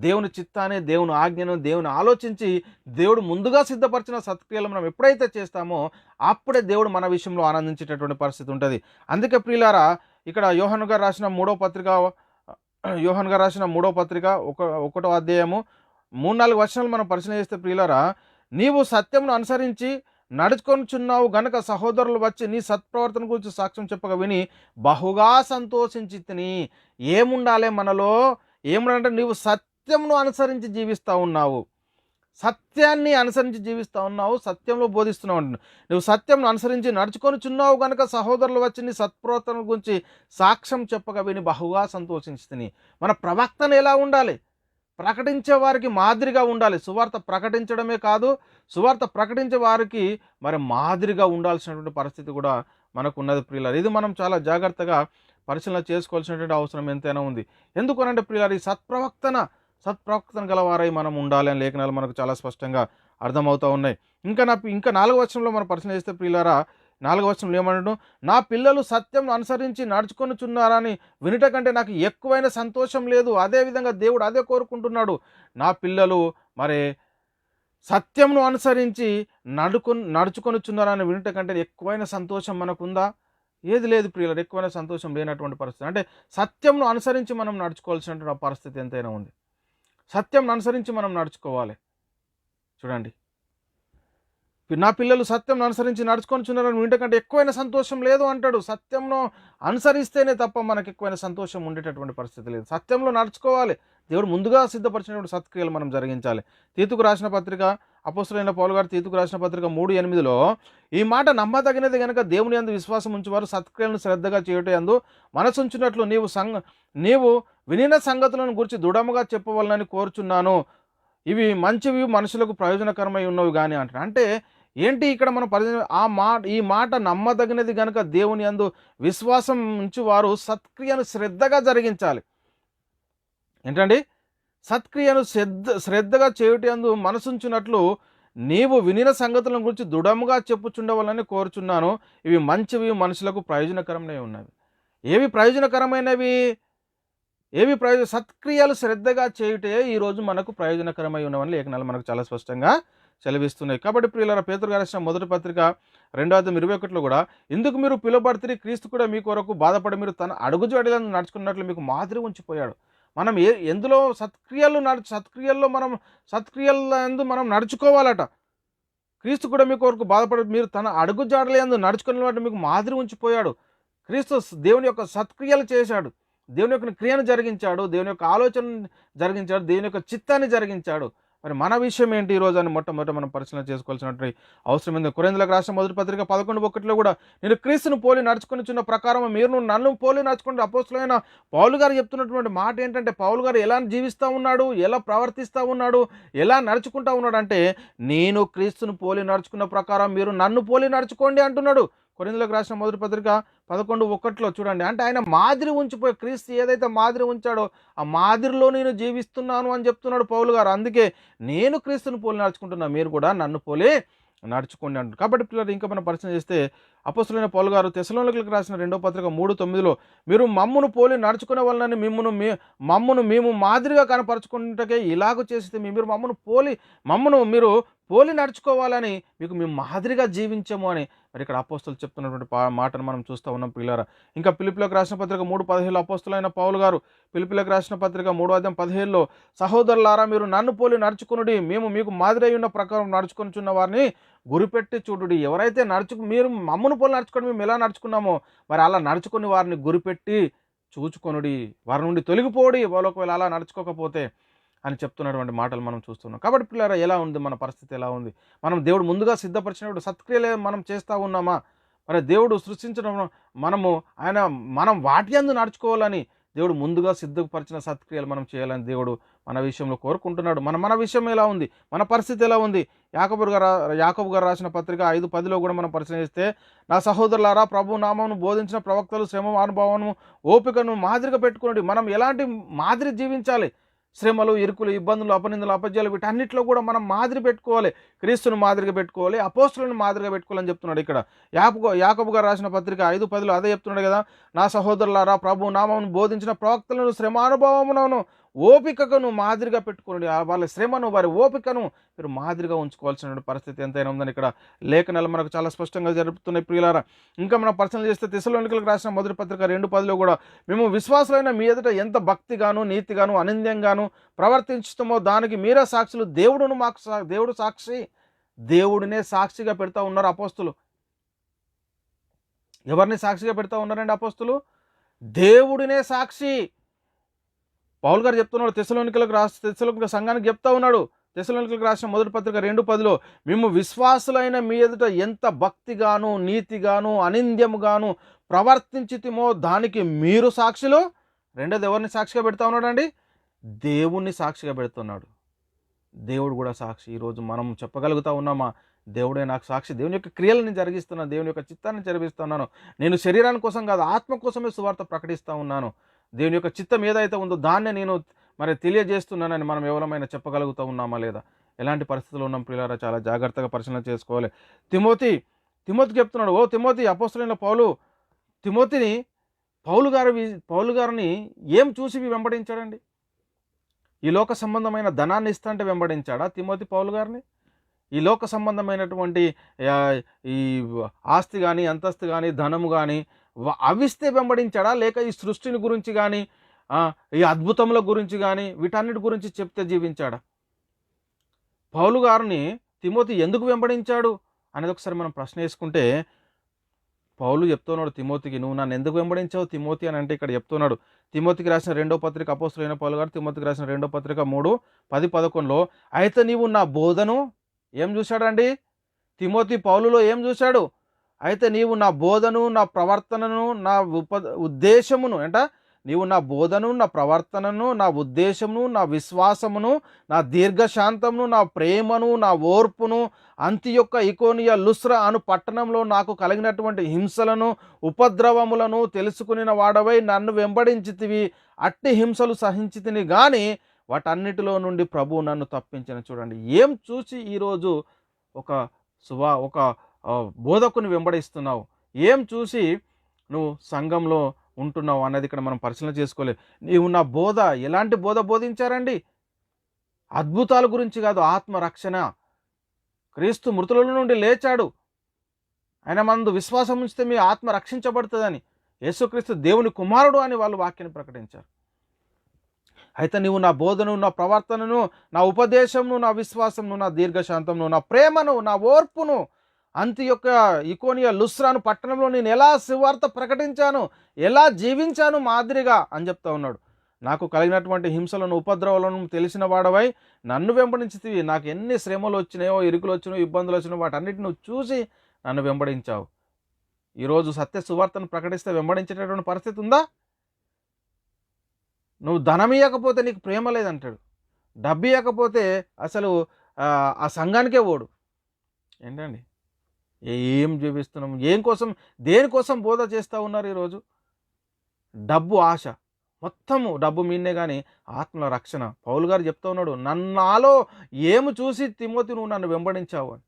Speaker 1: దేవుని చిత్తాన్ని, దేవుని ఆజ్ఞను, దేవుని ఆలోచించి దేవుడు ముందుగా సిద్ధపరిచిన సత్క్రియలు మనం ఎప్పుడైతే చేస్తామో అప్పుడే దేవుడు మన విషయంలో ఆనందించేటటువంటి పరిస్థితి ఉంటుంది. అందుకే ప్రియులారా, ఇక్కడ యోహాను గారు రాసిన 3వ పత్రిక 1వ అధ్యాయము 3-4 వచనాలు మనం పరిశీలన చేస్తే ప్రియులారా, నీవు సత్యమును అనుసరించి నడుచుకొనిచున్నావు గనక సహోదరులు వచ్చి నీ సత్ప్రవర్తన గురించి సాక్ష్యం చెప్పగా విని బహుగా సంతోషించి తిని. ఏముండాలి మనలో? ఏముండాలంటే నీవు సత్యమును అనుసరించి జీవిస్తూ ఉన్నావు, సత్యాన్ని అనుసరించి జీవిస్తూ ఉన్నావు, సత్యంలో బోధిస్తున్నావు. నువ్వు సత్యంను అనుసరించి నడుచుకొనిచున్నావు గనక సహోదరులు వచ్చి నీ సత్ప్రవర్తన గురించి సాక్ష్యం చెప్పగా విని బహుగా సంతోషించి తిని. మన ప్రవక్తన ఎలా ఉండాలి? ప్రకటించే వారికి మాదిరిగా ఉండాలి. సువార్త ప్రకటించడమే కాదు, సువార్త ప్రకటించే వారికి మరి మాదిరిగా ఉండాల్సినటువంటి పరిస్థితి కూడా మనకు ఉన్నది ప్రియులారు. ఇది మనం చాలా జాగ్రత్తగా పరిశీలన చేసుకోవాల్సినటువంటి అవసరం ఎంతైనా ఉంది. ఎందుకనంటే ప్రియులారు, ఈ సత్ప్రవక్తన గలవారై మనం ఉండాలి అని లేఖనాలు మనకు చాలా స్పష్టంగా అర్థమవుతూ ఉన్నాయి. ఇంకా 4వ వచనంలో మనం పరిశీలన చేస్తే ప్రియులారా, 4వ వచనంలో ఏమన్నాడు, నా పిల్లలు సత్యం అనుసరించి నడుచుకొనుచున్నారని వినుట కంటే నాకు ఎక్కువైన సంతోషం లేదు. అదేవిధంగా దేవుడు అదే కోరుకుంటున్నాడు. నా పిల్లలు మరి సత్యంను అనుసరించి నడుచుకొనుచున్నారని వినుట కంటే ఎక్కువైన సంతోషం మనకుందా? ఏది లేదు ప్రియులారా, ఎక్కువైన సంతోషం లేనటువంటి పరిస్థితి. అంటే సత్యంను అనుసరించి మనం నడుచుకోవాల్సినటువంటి పరిస్థితి ఎంతైనా ఉంది. సత్యంను అనుసరించి మనం నడుచుకోవాలి. చూడండి, నా పిల్లలు సత్యం అనుసరించి నడుచుకొనిచున్నారని వినట కంటే ఎక్కువైన సంతోషం లేదు అంటాడు. సత్యంలో అనుసరిస్తేనే తప్ప మనకు ఎక్కువైన సంతోషం ఉండేటటువంటి పరిస్థితి లేదు. సత్యంలో నడుచుకోవాలి. దేవుడు ముందుగా సిద్ధపరిచినటువంటి సత్క్రియలు మనం జరిగించాలి. తీతుకు రాసిన పత్రిక, అపోస్తలుడైన పౌలు గారు తీతుకు రాసిన పత్రిక 3:8లో ఈ మాట నమ్మదగినది గనుక దేవుని యందు విశ్వాసం ఉంచువారు సత్క్రియలను శ్రద్ధగా చేయుట యందు మనసుంచినట్లు నీవు వినిన సంగతులను గురించి దృఢముగా చెప్పవలనని కోరుచున్నాను. ఇవి మంచివి, మనుషులకు ప్రయోజనకరమై ఉన్నవి కానీ అంటారు. అంటే ఏంటి ఇక్కడ మనం ఈ మాట నమ్మదగినది గనుక దేవుని యందు విశ్వాసం ఉంచి వారు సత్క్రియను శ్రద్ధగా జరిగించాలి. ఏంటండి? సత్క్రియను శ్రద్ధగా చేయుట యందు మనసుంచున్నట్లు నీవు వినిన సంగతులను గురించి దృఢముగా చెప్పుచుండవాలని కోరుచున్నాను. ఇవి మంచివి, మనుషులకు ప్రయోజనకరమై ఉన్నవి. ఏవి ప్రయోజనకరమైనవి? సత్క్రియలు శ్రద్ధగా చేయుటే ఈరోజు మనకు ప్రయోజనకరమై ఉన్నవని లేఖనాలు మనకు చాలా స్పష్టంగా సెలవిస్తున్నాయి. కాబట్టి ప్రియులారా, పేతురు గారు రాసిన మొదటి పత్రిక 2:21లో కూడా, ఎందుకు మీరు పిలువబడితే క్రీస్తు కూడా మీ కొరకు బాధపడి మీరు తన అడుగుజాడలను నడుచుకున్నట్లు మీకు మాదిరి ఉంచిపోయాడు. మనం ఎందులో సత్క్రియల్లో మనం నడుచుకోవాలట. క్రీస్తు కూడా మీ కొరకు బాధపడి మీరు తన అడుగుజాడలందు నడుచుకున్నట్టు మీకు మాదిరి ఉంచిపోయాడు. క్రీస్తు దేవుని యొక్క సత్క్రియలు చేశాడు, దేవుని యొక్క క్రియను జరిగించాడు, దేవుని యొక్క ఆలోచన జరిగించాడు, దేవుని యొక్క చిత్తాన్ని జరిగించాడు. మరి మన విషయం ఏంటి ఈరోజు అని మొట్టమొదట మనం పరిశీలన చేసుకోవాల్సినటువంటి అవసరం ఉంది. కొరింథీయులకు రాసిన మొదటి పత్రిక 11:1లో కూడా, నేను క్రీస్తును పోలి నడుచుకొనిచున్న ప్రకారం మీరు నన్ను పోలి నడుచుకుంటే, అపోస్తలుడైన పౌలు గారు చెప్తున్నటువంటి మాట ఏంటంటే, పౌలు గారు ఎలా జీవిస్తూ ఉన్నాడు, ఎలా ప్రవర్తిస్తూ ఉన్నాడు, ఎలా నడుచుకుంటూ ఉన్నాడు అంటే, నేను క్రీస్తును పోలి నడుచుకున్న ప్రకారం మీరు నన్ను పోలి నడుచుకోండి అంటున్నాడు. కొరింథీయులకు రాసిన మొదటి పత్రిక 11:1లో చూడండి. అంటే ఆయన మాదిరి ఉంచిపోయి, క్రీస్తు ఏదైతే మాదిరి ఉంచాడో ఆ మాదిరిలో నేను జీవిస్తున్నాను అని చెప్తున్నాడు పౌలు గారు. అందుకే నేను క్రీస్తుని పోలి నడుచుకుంటున్నా, మీరు కూడా నన్ను పోలి నడుచుకోండి అంటారు. కాబట్టి పిల్లలు ఇంకా మనం పరిచయం చేస్తే, అపోస్తలుడైన పౌలు గారు తెస్సలోనికీయులకు రాసిన 2వ పత్రిక 3:9లో మీరు మమ్మును పోలి నడుచుకునే వలనని మమ్మును మేము మాదిరిగా కనపరచుకుంటే ఇలాగ చేస్తే మీరు మీరు పోలి నడుచుకోవాలని మీకు మేము మాదిరిగా జీవించము అని మరి ఇక్కడ అపోస్తలు చెప్తున్నటువంటి మాటను మనం చూస్తూ ఉన్నాం పిల్లరా. ఇంకా ఫిలిప్పీయులకు రాసిన పత్రిక 3:17 అపోస్తలుడైన పౌలు గారు ఫిలిప్పీయులకు రాసిన పత్రిక 3:17లో, సహోదరులారా మీరు నన్ను పోలి నడుచుకునుడి, మేము మీకు మాదిరి అయి ఉన్న ప్రకారం నడుచుకొనిచున్న వారిని గురిపెట్టి చూడుడి. ఎవరైతే మీరు మమ్మను పోలి నడుచుకొని మేము ఎలా నడుచుకున్నామో మరి అలా నడుచుకుని వారిని గురిపెట్టి చూచుకొనుడి, వారి నుండి తొలగిపోడి ఒకవేళ అలా నడుచుకోకపోతే అని చెప్తున్నటువంటి మాటలు మనం చూస్తున్నాం. కాబట్టి పిల్లరా, ఎలా ఉంది మన పరిస్థితి? ఎలా ఉంది? మనం దేవుడు ముందుగా సిద్ధపరిచినప్పుడు సత్క్రియలే మనం చేస్తూ ఉన్నామా? మరి దేవుడు సృష్టించడం మనం వాటి యందు నడుచుకోవాలని దేవుడు ముందుగా సిద్ధపరిచిన సత్క్రియలు మనం చేయాలని దేవుడు మన విషయంలో కోరుకుంటున్నాడు. మన విషయం ఎలా ఉంది? మన పరిస్థితి ఎలా ఉంది? యాకోబు గారు రాసిన పత్రిక 5:10లో కూడా మనం పరిశీలన చేస్తే, నా సహోదరులారా ప్రభు నామమును బోధించిన ప్రవక్తలు శ్రమ అనుభవము ఓపికను మాదిరిగా పెట్టుకుని మనం ఎలాంటి మాదిరి జీవించాలి? శ్రమలు, ఇరుకులు, ఇబ్బందులు, అపనిందలు, అపజయాలు వీటన్నిటిలో కూడా మనం మాదిరి పెట్టుకోవాలి. క్రీస్తును మాదిరిగా పెట్టుకోవాలి, అపోస్తలులను మాదిరిగా పెట్టుకోవాలని చెప్తున్నాడు. ఇక్కడ యాకోబు గారు రాసిన పత్రిక 5:10లో అదే చెప్తున్నాడు కదా, నా సహోదరులారా ప్రభు నామమును బోధించిన ప్రవక్తలను శ్రమానుభవమును ఓపికను మాదిరిగా పెట్టుకోండి. వాళ్ళ శ్రమను, వారి ఓపికను మీరు మాదిరిగా ఉంచుకోవాల్సిన పరిస్థితి ఎంతైనా ఉందని ఇక్కడ లేఖనాలు మనకు చాలా స్పష్టంగా జరుపుతున్నాయి ప్రియులారా. ఇంకా మనం పరిశీలన చేస్తే తెస్సలోనికీయులకు రాసిన మొదటి పత్రిక 2:10లో కూడా, మేము విశ్వాసులైన మీ ఎదుట ఎంత భక్తిగాను, నీతిగాను, అనింద్యంగాను ప్రవర్తించుతామో దానికి మీరే సాక్షులు. దేవుడు సాక్షి. దేవుడినే సాక్షిగా పెడతా ఉన్నారు అపోస్తులు. ఎవరిని సాక్షిగా పెడతా ఉన్నారండి అపోస్తులు? దేవుడినే సాక్షి. పౌలు గారు చెప్తున్నాడు, తెస్సలోనికీయులకు సంఘానికి చెప్తా ఉన్నాడు. తెస్సలోనికీయులకు రాసిన మొదటి పత్రిక 2:10లో, మేము విశ్వాసులైన మీ ఎదుట ఎంత భక్తిగాను, నీతిగాను, అనింద్యముగాను ప్రవర్తించితిమో దానికి మీరు సాక్షులు. రెండోది ఎవరిని సాక్షిగా పెడతా ఉన్నాడండి? దేవుణ్ణి సాక్షిగా పెడుతున్నాడు. దేవుడు కూడా సాక్షి. ఈరోజు మనం చెప్పగలుగుతా ఉన్నామా, దేవుడే నాకు సాక్షి, దేవుని యొక్క క్రియలను జరిగిస్తున్నాను, దేవుని యొక్క చిత్తాన్ని జరిగిస్తున్నాను, నేను శరీరాని కోసం కాదు ఆత్మ కోసమే సువార్త ప్రకటిస్తూ ఉన్నాను, దేవుని యొక్క చిత్తం ఏదైతే ఉందో దాన్నే నేను మరి తెలియజేస్తున్నానని మనం ఎవరమైనా చెప్పగలుగుతూ ఉన్నామా లేదా? ఎలాంటి పరిస్థితుల్లో ఉన్నాం ప్రియులారా? చాలా జాగ్రత్తగా పరిశీలన చేసుకోవాలి. తిమోతి తిమోతికి చెప్తున్నాడు, ఓ తిమోతి, అపోస్తలుడైన పౌలు తిమోతిని పౌలు గారిని ఏం చూసి వెంబడించాడండి? ఈ లోక సంబంధమైన ధనాన్ని ఇస్తాంటే వెంబడించాడా తిమోతి పౌలు గారిని? ఈ లోక సంబంధమైనటువంటి ఈ ఆస్తి కానీ, అంతస్తు కానీ, ధనము కానీ అవిస్తే వెంబడించాడా? లేక ఈ సృష్టిని గురించి కానీ, ఈ అద్భుతముల గురించి కానీ, వీటన్నిటి గురించి చెప్తే జీవించాడా? పౌలు గారిని తిమోతి ఎందుకు వెంబడించాడు అనేది ఒకసారి మనం ప్రశ్న వేసుకుంటే, పౌలు చెప్తున్నాడు తిమోతికి, నువ్వు నన్ను ఎందుకు వెంబడించావు తిమోతి అని అంటే ఇక్కడ చెప్తున్నాడు. తిమోతికి రాసిన 2వ పత్రిక, అపోస్తలుడైన పౌలు గారు తిమోతికి రాసిన 2వ పత్రిక 3:10-11లో, అయితే నీవు నా బోధను ఏం చూశాడండి? తిమోతి పౌలులో ఏం చూశాడు? అయితే నీవు నా బోధను, నా ప్రవర్తనను, నా ఉద్దేశమును నీవు నా బోధను, నా ప్రవర్తనను, నా ఉద్దేశమును, నా విశ్వాసమును, నా దీర్ఘశాంతమును, నా ప్రేమను, నా ఓర్పును, అంతియొక్క ఇకోనియ లుస్ర అను పట్టణంలో నాకు కలిగినటువంటి హింసలను, ఉపద్రవములను తెలుసుకుని వాడవై నన్ను వెంబడించితివి. అట్టి హింసలు సహించితిని గాని వాటన్నిటిలో నుండి ప్రభువు నన్ను తప్పించిన. చూడండి, ఏం చూసి ఈరోజు ఒక బోధకుని వెంబడిస్తున్నావు? ఏం చూసి నువ్వు సంఘంలో ఉంటున్నావు అన్నది ఇక్కడ మనం పరిశీలన చేసుకోలేదు. నీవు నా బోధ, ఎలాంటి బోధ బోధించారండి? అద్భుతాల గురించి కాదు, ఆత్మరక్షణ. క్రీస్తు మృతుల నుండి లేచాడు, ఆయన మందు విశ్వాసం ఉంచితే మీ ఆత్మ రక్షించబడుతుందని, యేసుక్రీస్తు దేవుని కుమారుడు అని వాళ్ళు వాక్యాన్ని ప్రకటించారు. అయితే నీవు నా బోధను, నా ప్రవర్తనను, నా ఉపదేశమును, నా విశ్వాసమును, నా దీర్ఘశాంతమును, నా ప్రేమను, నా ఓర్పును, అంతియొక్క ఇకోనియ లుస్రాను పట్టణంలో నేను ఎలా సువార్త ప్రకటించాను, ఎలా జీవించాను మాదిరిగా అని చెప్తా ఉన్నాడు. నాకు కలిగినటువంటి హింసలను, ఉపద్రవాలను తెలిసిన వాడవై నన్ను వెంబడించితివి. నాకు ఎన్ని శ్రమలు వచ్చినాయో, ఇరుకులు వచ్చినాయో, ఇబ్బందులు వచ్చినాయో, వాటన్నిటిని నువ్వు చూసి నన్ను వెంబడించావు. ఈరోజు సత్య సువార్తను ప్రకటిస్తే వెంబడించేటటువంటి పరిస్థితి ఉందా? నువ్వు ధనం ఇవ్వకపోతే నీకు ప్రేమ లేదంటాడు, డబ్బు ఇవ్వకపోతే అసలు ఆ సంఘానికే ఓడు. ఏంటండి, ఏం జీవిస్తున్నాం? దేనికోసం బోధ చేస్తూ ఉన్నారు ఈరోజు? డబ్బు ఆశ, మొత్తము డబ్బు మీన్నే కానీ ఆత్మల రక్షణ. పౌలు గారు చెప్తా ఉన్నాడు, నాలో ఏమి చూసి తిమోతి నువ్వు నన్ను వెంబడించావు అని.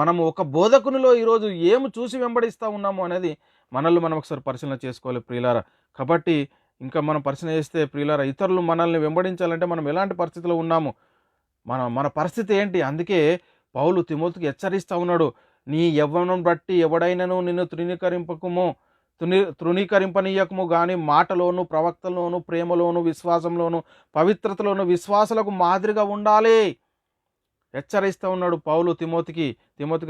Speaker 1: మనము ఒక బోధకునిలో ఈరోజు ఏమి చూసి వెంబడిస్తూ ఉన్నాము అనేది మనల్ని మనం ఒకసారి పరిశీలన చేసుకోవాలి ప్రియులారా. కాబట్టి ఇంకా మనం పరిశీలన చేస్తే ప్రియులారా, ఇతరులు మనల్ని వెంబడించాలంటే మనం ఎలాంటి పరిస్థితిలో ఉన్నాము, మన పరిస్థితి ఏంటి? అందుకే పౌలు తిమోతికి హెచ్చరిస్తూ ఉన్నాడు, నీ యవ్వనం బట్టి ఎవడైనాను నిన్ను తృణీకరింపనీయకము కానీ మాటలోను, ప్రవక్తలోను, ప్రేమలోను, విశ్వాసంలోను, పవిత్రతలోను విశ్వాసులకు మాదిరిగా ఉండాలి. హెచ్చరిస్తూ ఉన్నాడు పౌలు తిమోతికి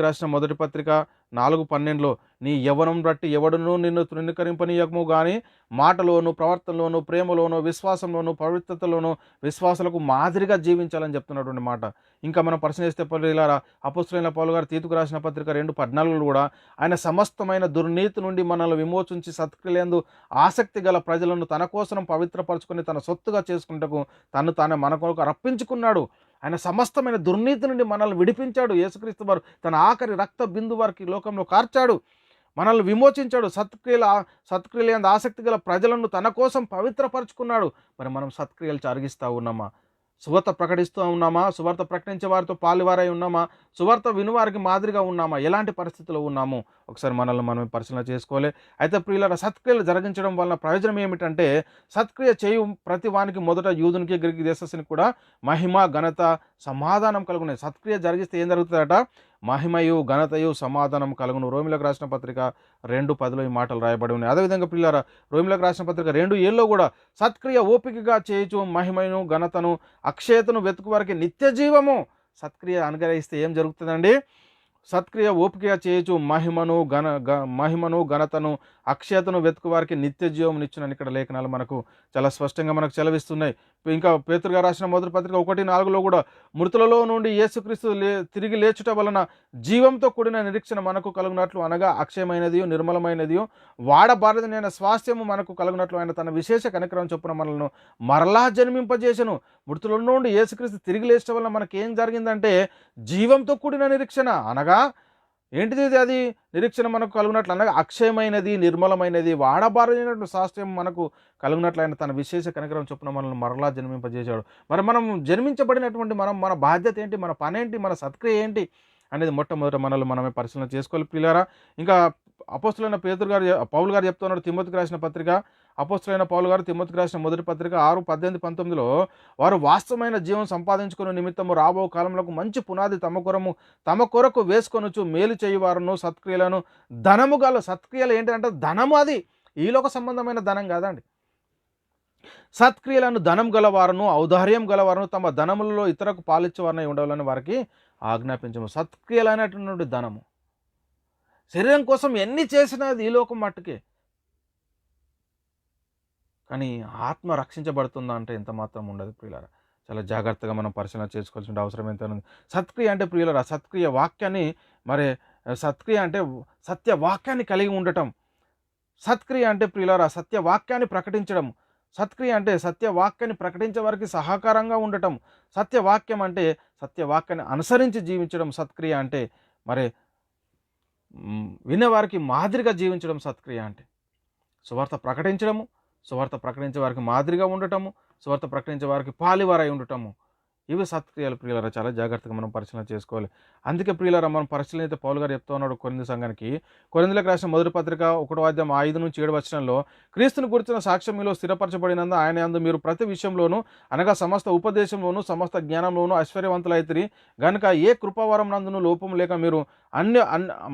Speaker 1: రాసిన 1వ పత్రిక 4:12లో, నీ యవ్వనం బట్టి ఎవడును నిన్ను తృణీకరింపనీయకము కానీ మాటలోను, ప్రవర్తనలోను, ప్రేమలోను, విశ్వాసంలోను, పవిత్రతలోను విశ్వాసులకు మాదిరిగా జీవించాలని చెప్తున్నటువంటి మాట. ఇంకా మనం పరిశీలిస్తే ఇలా అపోస్తలుడైన పౌలు గారు తీతుకు రాసిన పత్రిక 2:14లో కూడా, ఆయన సమస్తమైన దుర్నీతి నుండి మనల్ని విమోచించి సత్క్రియలందు ఆసక్తి గల ప్రజలను తన కోసం పవిత్రపరచుకొని తన సొత్తుగా చేసుకుంటకు తానే మన కొరకు రప్పించుకున్నాడు. ఆయన సమస్తమైన దుర్నీతి నుండి మనల్ని విడిపించాడు. యేసుక్రీస్తు వారు తన ఆఖరి రక్త బిందు వారికి లోకంలో కార్చాడు, మనల్ని విమోచించాడు. సత్క్రియలందు ఆసక్తి గల ప్రజలను తన కోసం పవిత్రపరచుకున్నాడు. మరి మనం సత్క్రియలు జరిగిస్తూ ఉన్నామా? సువార్త ప్రకటిస్తూ ఉన్నామా? సువార్త ప్రకటించే వారితో పాలువారై ఉన్నామా? సువార్త వినువారికి మాదిరిగా ఉన్నామా? ఎలాంటి పరిస్థితుల్లో ఉన్నాము ఒకసారి మనల్ని మనం పరిశీలన చేసుకోవాలి. అయితే ప్రియులారా, సత్క్రియలు జరిగించడం వలన ప్రయోజనం ఏమిటంటే, సత్క్రియ చేయు ప్రతి వానికి మొదట యూదునికి, గ్రీకు దేశస్థునికి కూడా మహిమ, ఘనత, సమాధానం కలుగునే. సత్క్రియ జరిగిస్తే ఏం జరుగుతుందట? మహిమయు, ఘనతయు, సమాధానం కలుగును. రోమిలకు రాసిన పత్రిక 2:10లో ఈ మాటలు రాయబడి ఉన్నాయి. అదేవిధంగా ప్రియులారా, రోమిలకు రాసిన పత్రిక 2:7లో కూడా, సత్క్రియ ఓపికగా చేయొచ్చు మహిమను, ఘనతను, అక్షయతను వెతుకు వారికి నిత్య జీవము. సత్క్రియ అనుగ్రహిస్తే ఏం జరుగుతుందండి? సత్క్రియ ఓపికగా చేయొచ్చు మహిమను, ఘనతను, అక్షయతను వెతుకు వారికి నిత్య జీవం ఇచ్చునని ఇక్కడ లేఖనాలు మనకు చాలా స్పష్టంగా మనకు సెలవిస్తున్నాయి. ఇంకా పేతురుగా రాసిన 1వ పత్రిక 1:4లో కూడా, మృతులలో నుండి యేసుక్రీస్తు తిరిగి లేచుట వలన జీవంతో కూడిన నిరీక్షణ మనకు కలుగునట్లు, అనగా అక్షయమైనది, నిర్మలమైనది, వాడబారదైన స్వాస్థ్యము మనకు కలుగునట్లు ఆయన తన విశేష కనికరం చొప్పున మనల్ని మరలా జన్మింపజేసెను. మృతుల నుండి యేసుక్రీస్తు తిరిగి లేచడం వలన మనకేం జరిగిందంటే, జీవంతో కూడిన నిరీక్షణ. అనగా ఏంటిది? అది నిరీక్షణ మనకు కలుగునట్లు, అనగా అక్షయమైనది, నిర్మలమైనది, వాడబారదైనటువంటి స్వాస్థ్యం మనకు కలుగునట్లు ఆయన తన విశేష కనికరం చొప్పున మనల్ని మరలా జన్మింపజేశాడు. మరి మనం జన్మించబడినటువంటి మన బాధ్యత ఏంటి? మన పని ఏంటి? మన సత్క్రియ ఏంటి? అనేది మొట్టమొదట మనమే పరిశీలన చేసుకోవాలి ప్రియులారా. ఇంకా అపోస్తులైన పౌలు గారు చెప్తున్నాడు తిమోతికి రాసిన పత్రిక, అపోస్తులైన పౌలు గారు తిమోతికి రాసిన మొదటి పత్రిక 6:18-19లో వారు వాస్తవమైన జీవం సంపాదించుకునే నిమిత్తము రాబో కాలంలో మంచి పునాది తమ కొరకు వేసుకొనొచ్చు మేలు చేయువారును సత్క్రియలను ధనము గల సత్క్రియలు ఏంటంటే ధనము, అది ఈలోక సంబంధమైన ధనం కాదండి. సత్క్రియలను ధనం గలవారును ఔదార్యం గలవారును తమ ధనములలో ఇతరకు పాలిచ్చేవారనై ఉండవాలని వారికి ఆజ్ఞాపించము. సత్క్రియలైనటువంటి ధనము, శరీరం కోసం ఎన్ని చేసినది ఈ లోకం మట్టుకే, కానీ ఆత్మ రక్షించబడుతుందా అంటే ఎంత మాత్రం ఉండదు ప్రియులారా. చాలా జాగ్రత్తగా మనం పరిశీలన చేసుకోవాల్సిన అవసరం ఎంత ఉంది. సత్క్రియ అంటే ప్రియులారా, సత్క్రియ వాక్యాన్ని సత్క్రియ అంటే సత్య వాక్యాన్ని కలిగి ఉండటం. సత్క్రియ అంటే ప్రియులారా సత్యవాక్యాన్ని ప్రకటించడం. సత్క్రియ అంటే సత్యవాక్యాన్ని ప్రకటించే వారికి సహకారంగా ఉండటం. సత్యవాక్యం అంటే సత్యవాక్యాన్ని అనుసరించి జీవించడం సత్క్రియ అంటే. వినేవారికి మాదిరిగా జీవించడం సత్క్రియ అంటే. సువార్త ప్రకటించడము, సువార్త ప్రకటించే వారికి మాదిరిగా ఉండటము, సువార్త ప్రకటించే వారికి పాలివారై ఉండటము, ఇవి సత్క్రియలు ప్రియులారా. చాలా జాగ్రత్తగా మనం పరిశీలన చేసుకోవాలి. అందుకే ప్రియులారా మనం పరిశీలన అయితే పౌలు గారు చెప్తూ ఉన్నాడు కొరింథీ సంఘానికి. కొరింథీయులకు రాసిన మొదటి పత్రిక 1:5-7 క్రీస్తుని గురించిన సాక్ష్యం మీలో స్థిరపరచబడినందు ఆయన యందు మీరు ప్రతి విషయంలోనూ అనగా సమస్త ఉపదేశంలోనూ సమస్త జ్ఞానంలోనూ ఐశ్వర్యవంతులైతిరి గనుక ఏ కృపావరం నందును లోపం లేక మీరు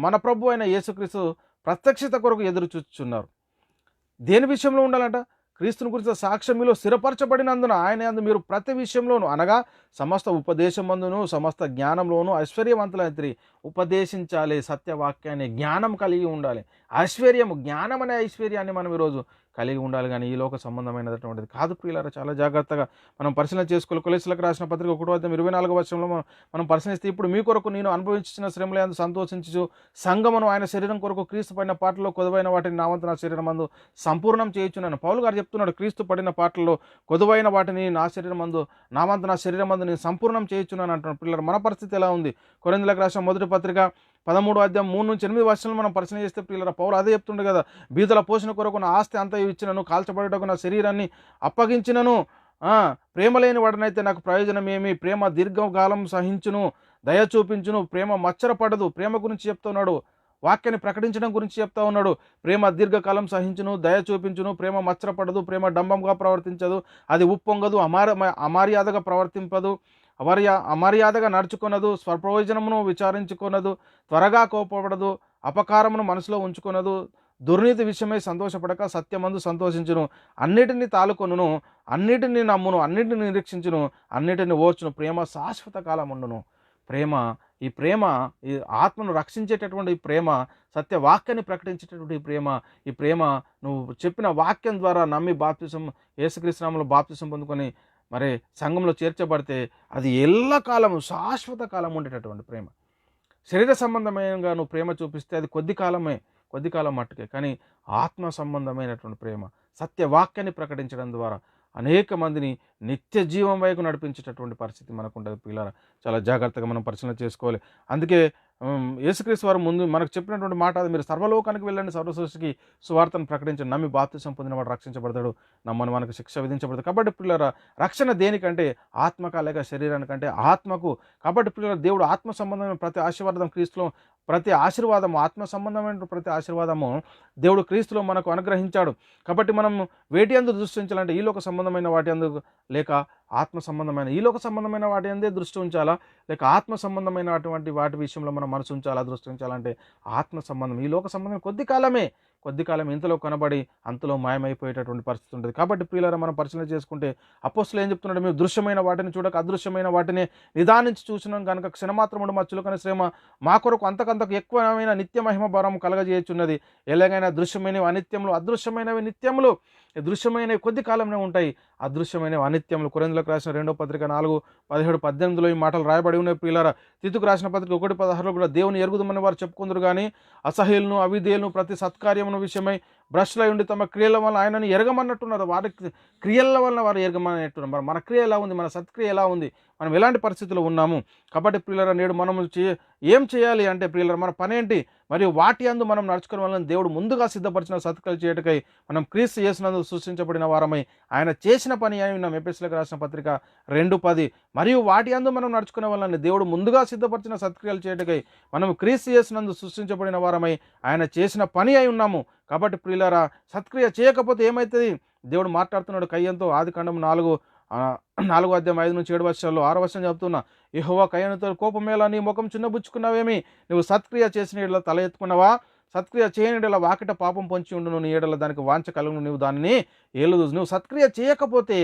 Speaker 1: మన ప్రభు అయిన యేసుక్రీస్తు ప్రత్యక్షత కొరకు ఎదురు చూచుచున్నారు. దేని విషయంలో ఉండాలంట? క్రీస్తుని గురించి సాక్ష్యం మీలో స్థిరపరచబడినందున ఆయన యందు మీరు ప్రతి విషయంలోనూ అనగా సమస్త ఉపదేశమందును సమస్త జ్ఞానంలోనూ ఐశ్వర్యవంతులైతిరి. ఉపదేశించాలి సత్యవాక్యాన్ని, జ్ఞానం కలిగి ఉండాలి. ఐశ్వర్యము, జ్ఞానం అనే ఐశ్వర్యాన్ని మనం ఈరోజు కలిగి ఉండాలి, కానీ ఈ లోక సంబంధమైనటువంటిది కాదు ప్రియులారా. చాలా జాగ్రత్తగా మనం పరిశీలన చేసుకోవాలి. కొలెస్లకు రాసిన పత్రిక 1:24 మనం పరిశీలిస్తే ఇప్పుడు మీ కొరకు నేను అనుభవించిన శ్రమలందు సంతోషించు సంగమును ఆయన శరీరం కొరకు క్రీస్తు పడిన పాటల్లో కొదువైన వాటిని నా వంతు నా శరీరం మందు సంపూర్ణం చేయుచున్నాను. పౌలు గారు చెప్తున్నాడు, క్రీస్తు పడిన పాటల్లో కొదువైన వాటిని నా శరీరం మందు నా వంతు నా శరీరం మందు నేను సంపూర్ణం చేయుచున్నాను అంటున్నాడు. పిల్లలు మన పరిస్థితి ఎలా ఉంది? కొరింథీయులకు రాసిన మొదటి పత్రిక 13:3-8 మనం పరిశీలన చేస్తే ప్రియులారా పౌలు అదే చెప్తుండే కదా, బీదల పోషణ కొరకు నా ఆస్తి అంతా ఇచ్చినను, కాల్చబడటకు నా శరీరాన్ని అప్పగించినను, ప్రేమ లేని వాడినైతే నాకు ప్రయోజనం ఏమి? ప్రేమ దీర్ఘకాలం సహించును, దయ చూపించును, ప్రేమ మచ్చరపడదు. ప్రేమ గురించి చెప్తున్నాడు, వాక్యాన్ని ప్రకటించడం గురించి చెప్తా ఉన్నాడు. ప్రేమ దీర్ఘకాలం సహించును, దయ చూపించును, ప్రేమ మచ్చరపడదు, ప్రేమ డంబంగా ప్రవర్తించదు, అది ఉప్పొంగదు, అమర్యాదగా ప్రవర్తింపదు, అమర్యాదగా నడుచుకొనదు, స్వప్రయోజనమును విచారించుకొనదు, త్వరగా కోపపడదు, అపకారమును మనసులో ఉంచుకొనదు, దుర్నీతి విషయమై సంతోషపడక సత్యమందు సంతోషించును, అన్నిటిని తాలుకొనును, అన్నిటిని నమ్మును, అన్నిటిని నిరీక్షించును, అన్నిటిని ఓర్చును. ప్రేమ శాశ్వత కాలం ఉండును. ఈ ప్రేమ ఈ ఆత్మను రక్షించేటటువంటి ప్రేమ, సత్యవాక్యాన్ని ప్రకటించేటటువంటి ఈ ప్రేమ నువ్వు చెప్పిన వాక్యం ద్వారా నమ్మి బాప్తిసం, యేసుక్రీస్తు నామములో బాప్తిసం పొందుకొని సంఘంలో చేర్చబడితే అది ఎల్లకాలము శాశ్వత కాలం ఉండేటటువంటి ప్రేమ. శరీర సంబంధమైనగా నువ్వు ప్రేమ చూపిస్తే అది కొద్ది కాలం మట్టుకే, కానీ ఆత్మ సంబంధమైనటువంటి ప్రేమ సత్యవాక్యాన్ని ప్రకటించడం ద్వారా అనేక మందిని నిత్య జీవం వైపు నడిపించేటటువంటి పరిస్థితి మనకు ఉంటుంది పిల్లరా. చాలా జాగ్రత్తగా మనం పరిశీలన చేసుకోవాలి. అందుకే యేసుక్రీస్తు వారు ముందు మనకు చెప్పినటువంటి మాట, అది మీరు సర్వలోకానికి వెళ్ళండి, సర్వసృష్టికి సువార్తను ప్రకటించండి, నమ్మి బాప్తిసం పొందిన వాడు రక్షించబడతాడు, నమ్మని మనకు శిక్ష విధించబడతాడు. కాబట్టి పిల్లరా రక్షణ దేనికంటే? ఆత్మక లేక శరీరానికంటే ఆత్మకు. కాబట్టి పిల్లల దేవుడు ఆత్మ సంబంధమైన ప్రతి ఆశీర్వాదం క్రీస్తులో, ప్రతి ఆశీర్వాదము ఆత్మ సంబంధమైన ప్రతి ఆశీర్వాదము దేవుడు క్రీస్తులో మనకు అనుగ్రహించాడు. కాబట్టి మనం వేటి అందు దృష్టి ఉంచాలంటే ఈ లోక సంబంధమైన వాటి అందు లేక ఆత్మ సంబంధమైన ఈ లోక సంబంధమైన వాటి అందే దృష్టి ఉంచాలా, లేక ఆత్మ సంబంధమైన వాటి విషయంలో మనం మనసు ఉంచాలా, దృష్టి ఉంచాలంటే ఆత్మ సంబంధం. ఈ లోక సంబంధం కొద్ది కాలం ఇంతలో కనబడి అంతలో మాయమైపోయేటటువంటి పరిస్థితి ఉంటుంది. కాబట్టి ప్రియులారా మనం పరిశీలన చేసుకుంటే అపోస్తులు ఏం చెప్తున్నాడు? మేము దృశ్యమైన వాటిని చూడక అదృశ్యమైన వాటిని నిదానించి చూసినాం కనుక క్షణమాత్రముడు మా చులకని శ్రమ మా కొరకు అంతకంతకు ఎక్కువమైన నిత్య మహిమ భారం కలగజేయుచున్నది. ఎలాగైనా దృశ్యమైనవి అనిత్యములు, అదృశ్యమైనవి నిత్యములు. దృశ్యమైనవి కొద్ది కాలంలో ఉంటాయి, అదృశ్యమైనవి అనిత్యములు. కొరింథీయులకు రాసిన 2వ పత్రిక 4:17-18 ఈ మాటలు రాయబడి ఉన్నాయి ప్రియులారా. తీతుకు రాసిన పత్రిక 1:16 కూడా దేవుని ఎరుగుదమని వారు చెప్పుకుందరు కానీ అసహ్యులను అవిధేయులను ప్రతి సత్కార్యమును విషయమై భ్రష్టులై ఉండి తమ క్రియల వల్ల ఆయనను ఎరగమన్నట్టున్నారు. వారి క్రియల వల్ల వారు ఎరగమన్నట్టున్నారు. మన క్రియ ఎలా ఉంది? మన సత్క్రియ ఎలా ఉంది? మనం ఎలాంటి పరిస్థితుల్లో ఉన్నాము. కాబట్టి ప్రియులారా నేడు మనం ఏం చేయాలి అంటే ప్రియులారా మన పనేంటి, మరియు వాటి యందు మనం నడుచుకునే వలన దేవుడు ముందుగా సిద్ధపరిచిన సత్క్రియలు చేయుటకై మనం క్రీస్తు యేసునందు సృష్టించబడిన వారమై ఆయన చేసిన పని అయి ఉన్నాం. ఎఫెసీయులకు రాసిన పత్రిక 2:10. మరియు వాటి యందు మనం నడుచుకునే వలన దేవుడు ముందుగా సిద్ధపరిచిన సత్క్రియలు చేయుటకై మనం క్రీస్తు యేసునందు సృష్టించబడిన వారమై ఆయన చేసిన పని అయి ఉన్నాము. కాబట్టి ప్రియులారా సత్క్రియ చేయకపోతే ఏమవుతుంది? దేవుడు మాట్లాడుతున్నాడు కయ్యంతో. ఆదికాండం 4 అధ్యాయం 5-7 వర్షాల్లో 6 వర్షం చెప్తున్నా, యెహోవా కయ్యనుతో కోపమేలా నీ ముఖం చిన్నబుచ్చుకున్నావేమి, నువ్వు సత్క్రియ చేసిన యెడల తల ఎత్తుకున్నావా, సత్క్రియ చేయని యెడల వాకిట పాపం పొంచి ఉండును, నీ యెడల దానికి వాంఛ కలుగును, నువ్వు దానిని ఏలుదు. నువ్వు సత్క్రియ చేయకపోతే,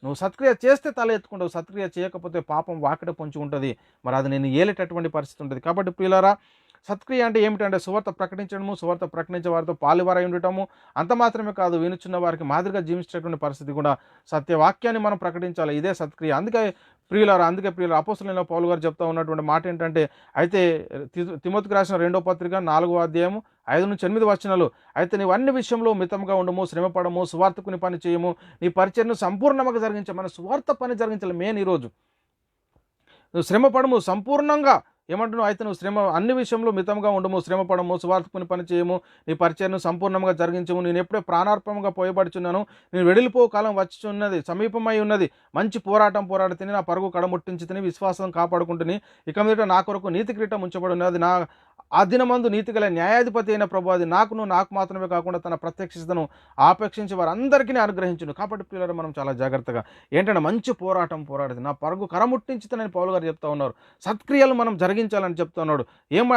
Speaker 1: నువ్వు సత్క్రియ చేస్తే తల ఎత్తుకుంటావు, సత్క్రియ చేయకపోతే పాపం వాకిట పొంచి ఉంటుంది. మరి అది నేను ఏలేటటువంటి పరిస్థితి ఉంటుంది. కాబట్టి ప్రియులారా సత్క్రియ అంటే ఏమిటంటే సువార్త ప్రకటించడము, సువార్త ప్రకటించే వారితో పాలువారై ఉండటము. అంత మాత్రమే కాదు, వినుచున్న వారికి మాదిరిగా జీవించేటటువంటి పరిస్థితి కూడా. సత్యవాక్యాన్ని మనం ప్రకటించాలి, ఇదే సత్క్రియ. అందుకే ప్రియులారా అపోస్తలుడైన పౌలు గారు చెప్తా ఉన్నటువంటి మాట ఏంటంటే, అయితే తిమోతికి రాసిన 2వ పత్రిక 4వ అధ్యాయము 5-8 వచనాలు, అయితే నీవు అన్ని విషయంలో మితంగా ఉండము, శ్రమపడము, సువార్తకు నీ పని చేయము, నీ పరిచర్ను సంపూర్ణంగా జరిగించాలి. మన సువార్త పని జరిగించాలి మెయిన్. ఈరోజు నువ్వు శ్రమపడము సంపూర్ణంగా ఏమంటున్నావు? అయితే నువ్వు అన్ని విషయంలో మితంగా ఉండము, శ్రమపడము, సువార్తకుని పని చేయము, నీ పరిచర్ను సంపూర్ణంగా జరిగించము. నేను ఎప్పుడే ప్రాణార్పణంగా పోయబడుచున్నాను, నేను వెడిలిపో కాలం వచ్చుచున్నది, సమీపమై ఉన్నది. మంచి పోరాడి తిని నా పరుగు కడముట్టించి తిని విశ్వాసం కాపాడుకుంటుని ఇక మీదట నా కొరకు నీతి కిరీటం ఉంచబడి ఉన్నది. ఆ దినమందు నీతిగల న్యాయాధిపతి అయిన ప్రభు అది నాకు మాత్రమే కాకుండా తన ప్రత్యక్షతను ఆపేక్షించి వారందరికీ అనుగ్రహించును. కాబట్టి పిల్లలు మనం చాలా జాగ్రత్తగా ఏంటంటే మంచి పోరాడి నా పరుగు కరముట్టించుతానని పౌలు గారు చెప్తా ఉన్నారు. సత్క్రియలు మనం జరిగించాలని చెప్తా ఉన్నాడు.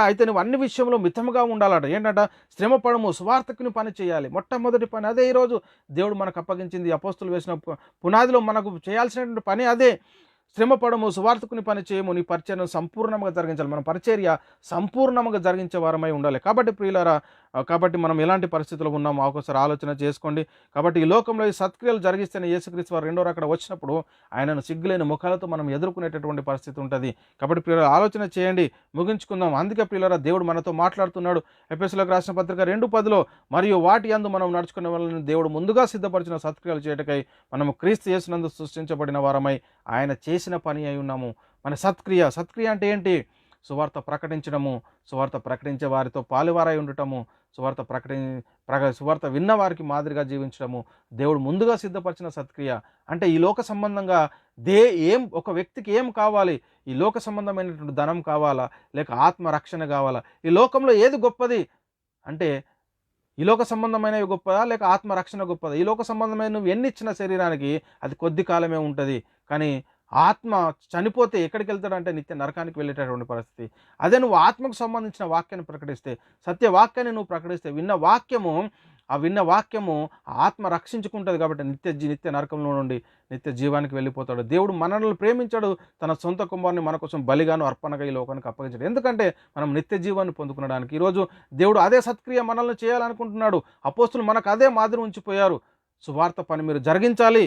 Speaker 1: అయితే నువ్వు అన్ని విషయంలో మితముగా ఉండాలట. ఏంటంట? శ్రమపడము, సువార్తకుని పని చేయాలి. మొట్టమొదటి పని అదే. ఈరోజు దేవుడు మనకు అప్పగించింది, అపోస్తులు వేసిన పునాదిలో మనకు చేయాల్సినటువంటి పని అదే. శ్రమపడము, సువార్తకుని పని చేయము, నీ పరిచర్యను సంపూర్ణంగా జరిగించాలి. మన పరిచర్య సంపూర్ణంగా జరిగించే వారమై ఉండాలి. కాబట్టి ప్రియులారా, కాబట్టి మనం ఎలాంటి పరిస్థితుల్లో ఉన్నామో ఒకసారి ఆలోచన చేసుకోండి. కాబట్టి ఈ లోకంలో ఈ సత్క్రియలు జరిగిస్తేనే యేసుక్రీస్తు వారు రెండో రాకడ వచ్చినప్పుడు ఆయనను సిగ్గులేని ముఖాలతో మనం ఎదుర్కొనేటటువంటి పరిస్థితి ఉంటుంది. కాబట్టి ప్రియులారా ఆలోచన చేయండి, ముగించుకుందాం. అందుకే ప్రియులారా దేవుడు మనతో మాట్లాడుతున్నాడు. ఎఫెసీయులకు రాసిన పత్రిక 2:10లో, మరియు వాటి యందు మనం నడుచుకునే వాళ్ళని దేవుడు ముందుగా సిద్ధపరిచిన సత్క్రియలు చేయటకై మనము క్రీస్తు యేసునందు సృష్టించబడిన వారమై ఆయన చేసిన పని అయి ఉన్నాము. మన సత్క్రియ అంటే ఏంటి? సువార్త ప్రకటించడము, సువార్త ప్రకటించే వారితో పాలువారై ఉండటము, సువార్త విన్న వారికి మాదిరిగా జీవించడము, దేవుడు ముందుగా సిద్ధపరిచిన సత్క్రియ. అంటే ఈ లోక సంబంధంగా ఒక వ్యక్తికి ఏం కావాలి? ఈ లోక సంబంధమైనటువంటి ధనం కావాలా, లేక ఆత్మరక్షణ కావాలా? ఈ లోకంలో ఏది గొప్పది అంటే, ఈ లోక సంబంధమైనవి గొప్పదా లేక ఆత్మరక్షణ గొప్పదా? ఈ లోక సంబంధమైన నువ్వు ఎన్ని ఇచ్చిన శరీరానికి అది కొద్ది కాలమే ఉంటుంది. కానీ ఆత్మ చనిపోతే ఎక్కడికి వెళ్తాడంటే నిత్య నరకానికి వెళ్ళేటటువంటి పరిస్థితి. అదే నువ్వు ఆత్మకు సంబంధించిన వాక్యాన్ని ప్రకటిస్తే, సత్యవాక్యాన్ని నువ్వు ప్రకటిస్తే, విన్న వాక్యము ఆత్మ రక్షించుకుంటుంది. కాబట్టి నిత్య నరకంలో నుండి నిత్య జీవానికి వెళ్ళిపోతాడు. దేవుడు మనల్ని ప్రేమించాడు, తన సొంత కుమారుని మన కోసం బలిగాను అర్పణగా ఈ లోకానికి అప్పగించాడు. ఎందుకంటే మనం నిత్య జీవాన్ని పొందుకునడానికి. ఈరోజు దేవుడు అదే సత్క్రియ మనల్ని చేయాలనుకుంటున్నాడు. అపోస్తులు మనకు అదే మాదిరి ఉంచిపోయారు. సువార్త పని మీరు జరిగించాలి,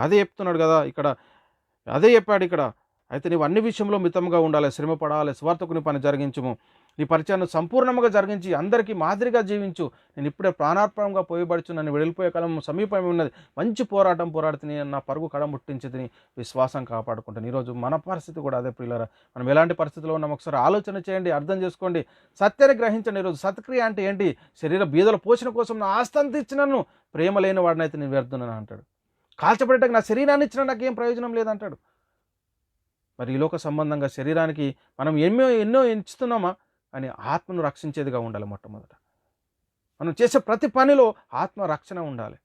Speaker 1: అదే చెప్తున్నాడు కదా ఇక్కడ, అదే చెప్పాడు ఇక్కడ. అయితే నీవు అన్ని విషయంలో మితంగా ఉండాలి, శ్రమపడాలి, సువార్తకుని పని జరిగించుము, నీ పరిచయాన్ని సంపూర్ణంగా జరిగించి అందరికీ మాదిరిగా జీవించు. నేను ఇప్పుడే ప్రాణార్పణంగా పోయబడుచు, నన్ను వెళ్ళిపోయే కాలం సమీపమే ఉన్నది. మంచి పోరాడుతుని నా పరుగు కడముట్టించి తిని విశ్వాసం కాపాడుకుంటాను. ఈరోజు మన పరిస్థితి కూడా అదే ప్రియులారా. మనం ఎలాంటి పరిస్థితిలో ఉన్నాం ఒకసారి ఆలోచన చేయండి, అర్థం చేసుకోండి, సత్యాన్ని గ్రహించండి. ఈరోజు సత్క్రియ అంటే ఏంటి? శరీర బీదల పోషణ కోసం నా ఆస్తంతా ఇచ్చినను, ప్రేమ లేని వాడినైతే నేను వ్యర్థునని అంటాడు. కాల్చబడేటకు నా శరీరాన్ని ఇచ్చినా నాకేం ప్రయోజనం లేదంటాడు. మరి ఈ లోక సంబంధంగా శరీరానికి మనం ఎన్నో ఎంచుతున్నామా అని ఆత్మను రక్షించేదిగా ఉండాలి. మొట్టమొదట మనం చేసే ప్రతి పనిలో ఆత్మ రక్షణ ఉండాలి.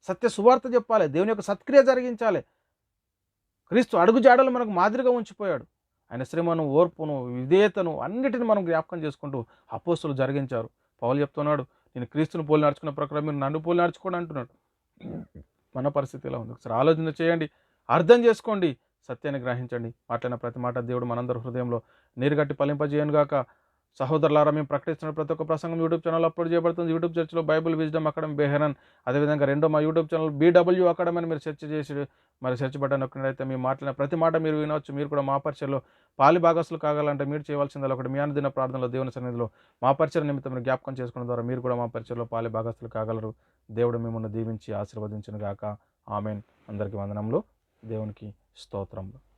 Speaker 1: సత్య సువార్త చెప్పాలి, దేవుని యొక్క సత్క్రియ జరిగించాలి. క్రీస్తు అడుగుజాడలు మనకు మాదిరిగా ఉంచిపోయాడు. ఆయన శ్రమను, ఓర్పును, విధేయతను అన్నిటిని మనం జ్ఞాపకం చేసుకుంటూ అపోస్తులు జరిగించారు. పౌలు చెప్తున్నాడు, నేను క్రీస్తును పోలి నడుచుకున్న ప్రకారం మీరు నన్ను పోలి నడుచుకోండి అంటున్నాడు. మన పరిస్థితి ఎలా ఉంది ఒకసారి ఆలోచన చేయండి, అర్థం చేసుకోండి, సత్యాన్ని గ్రహించండి. మాట్లాడిన ప్రతి మాట దేవుడు మనందరి హృదయంలో నీరుగట్టి ఫలింపజేయను గాక. సహోదరులారా, మేము ప్రకటిస్తున్న ప్రతి ఒక్క ప్రసంగం యూట్యూబ్ ఛానల్ అప్లోడ్ చేయబడుతుంది. యూట్యూబ్ చర్చ్లో బైబుల్ విజ్డమ్ అకాడమీ బెహరన్, అదేవిధంగా మా యూట్యూబ్ ఛానల్ BW అకాడమీ అని మీరు సెర్చ్ బటన్ నొక్కినట్లయితే మేము మాట్లాడిన ప్రతి మాట మీరు వినవచ్చు. మీరు కూడా మా పరిచయలో భాగస్సులు కాగాలంటే మీరు చేయవలసింది ఒకటి, మీ అనుదిన ప్రార్థనలో దేవుని సన్నిధిలో మా పరిచయ నిమిత్తం మీరు జ్ఞాపకం చేసుకోవడం ద్వారా మీరు కూడా మా పరిచయలో భాగస్సులు కాగలరు. దేవుడు మిమ్మల్ని దీవించి ఆశీర్వదించును గాక. ఆమెన్. అందరికీ వందనములు. దేవునికి స్తోత్రములు.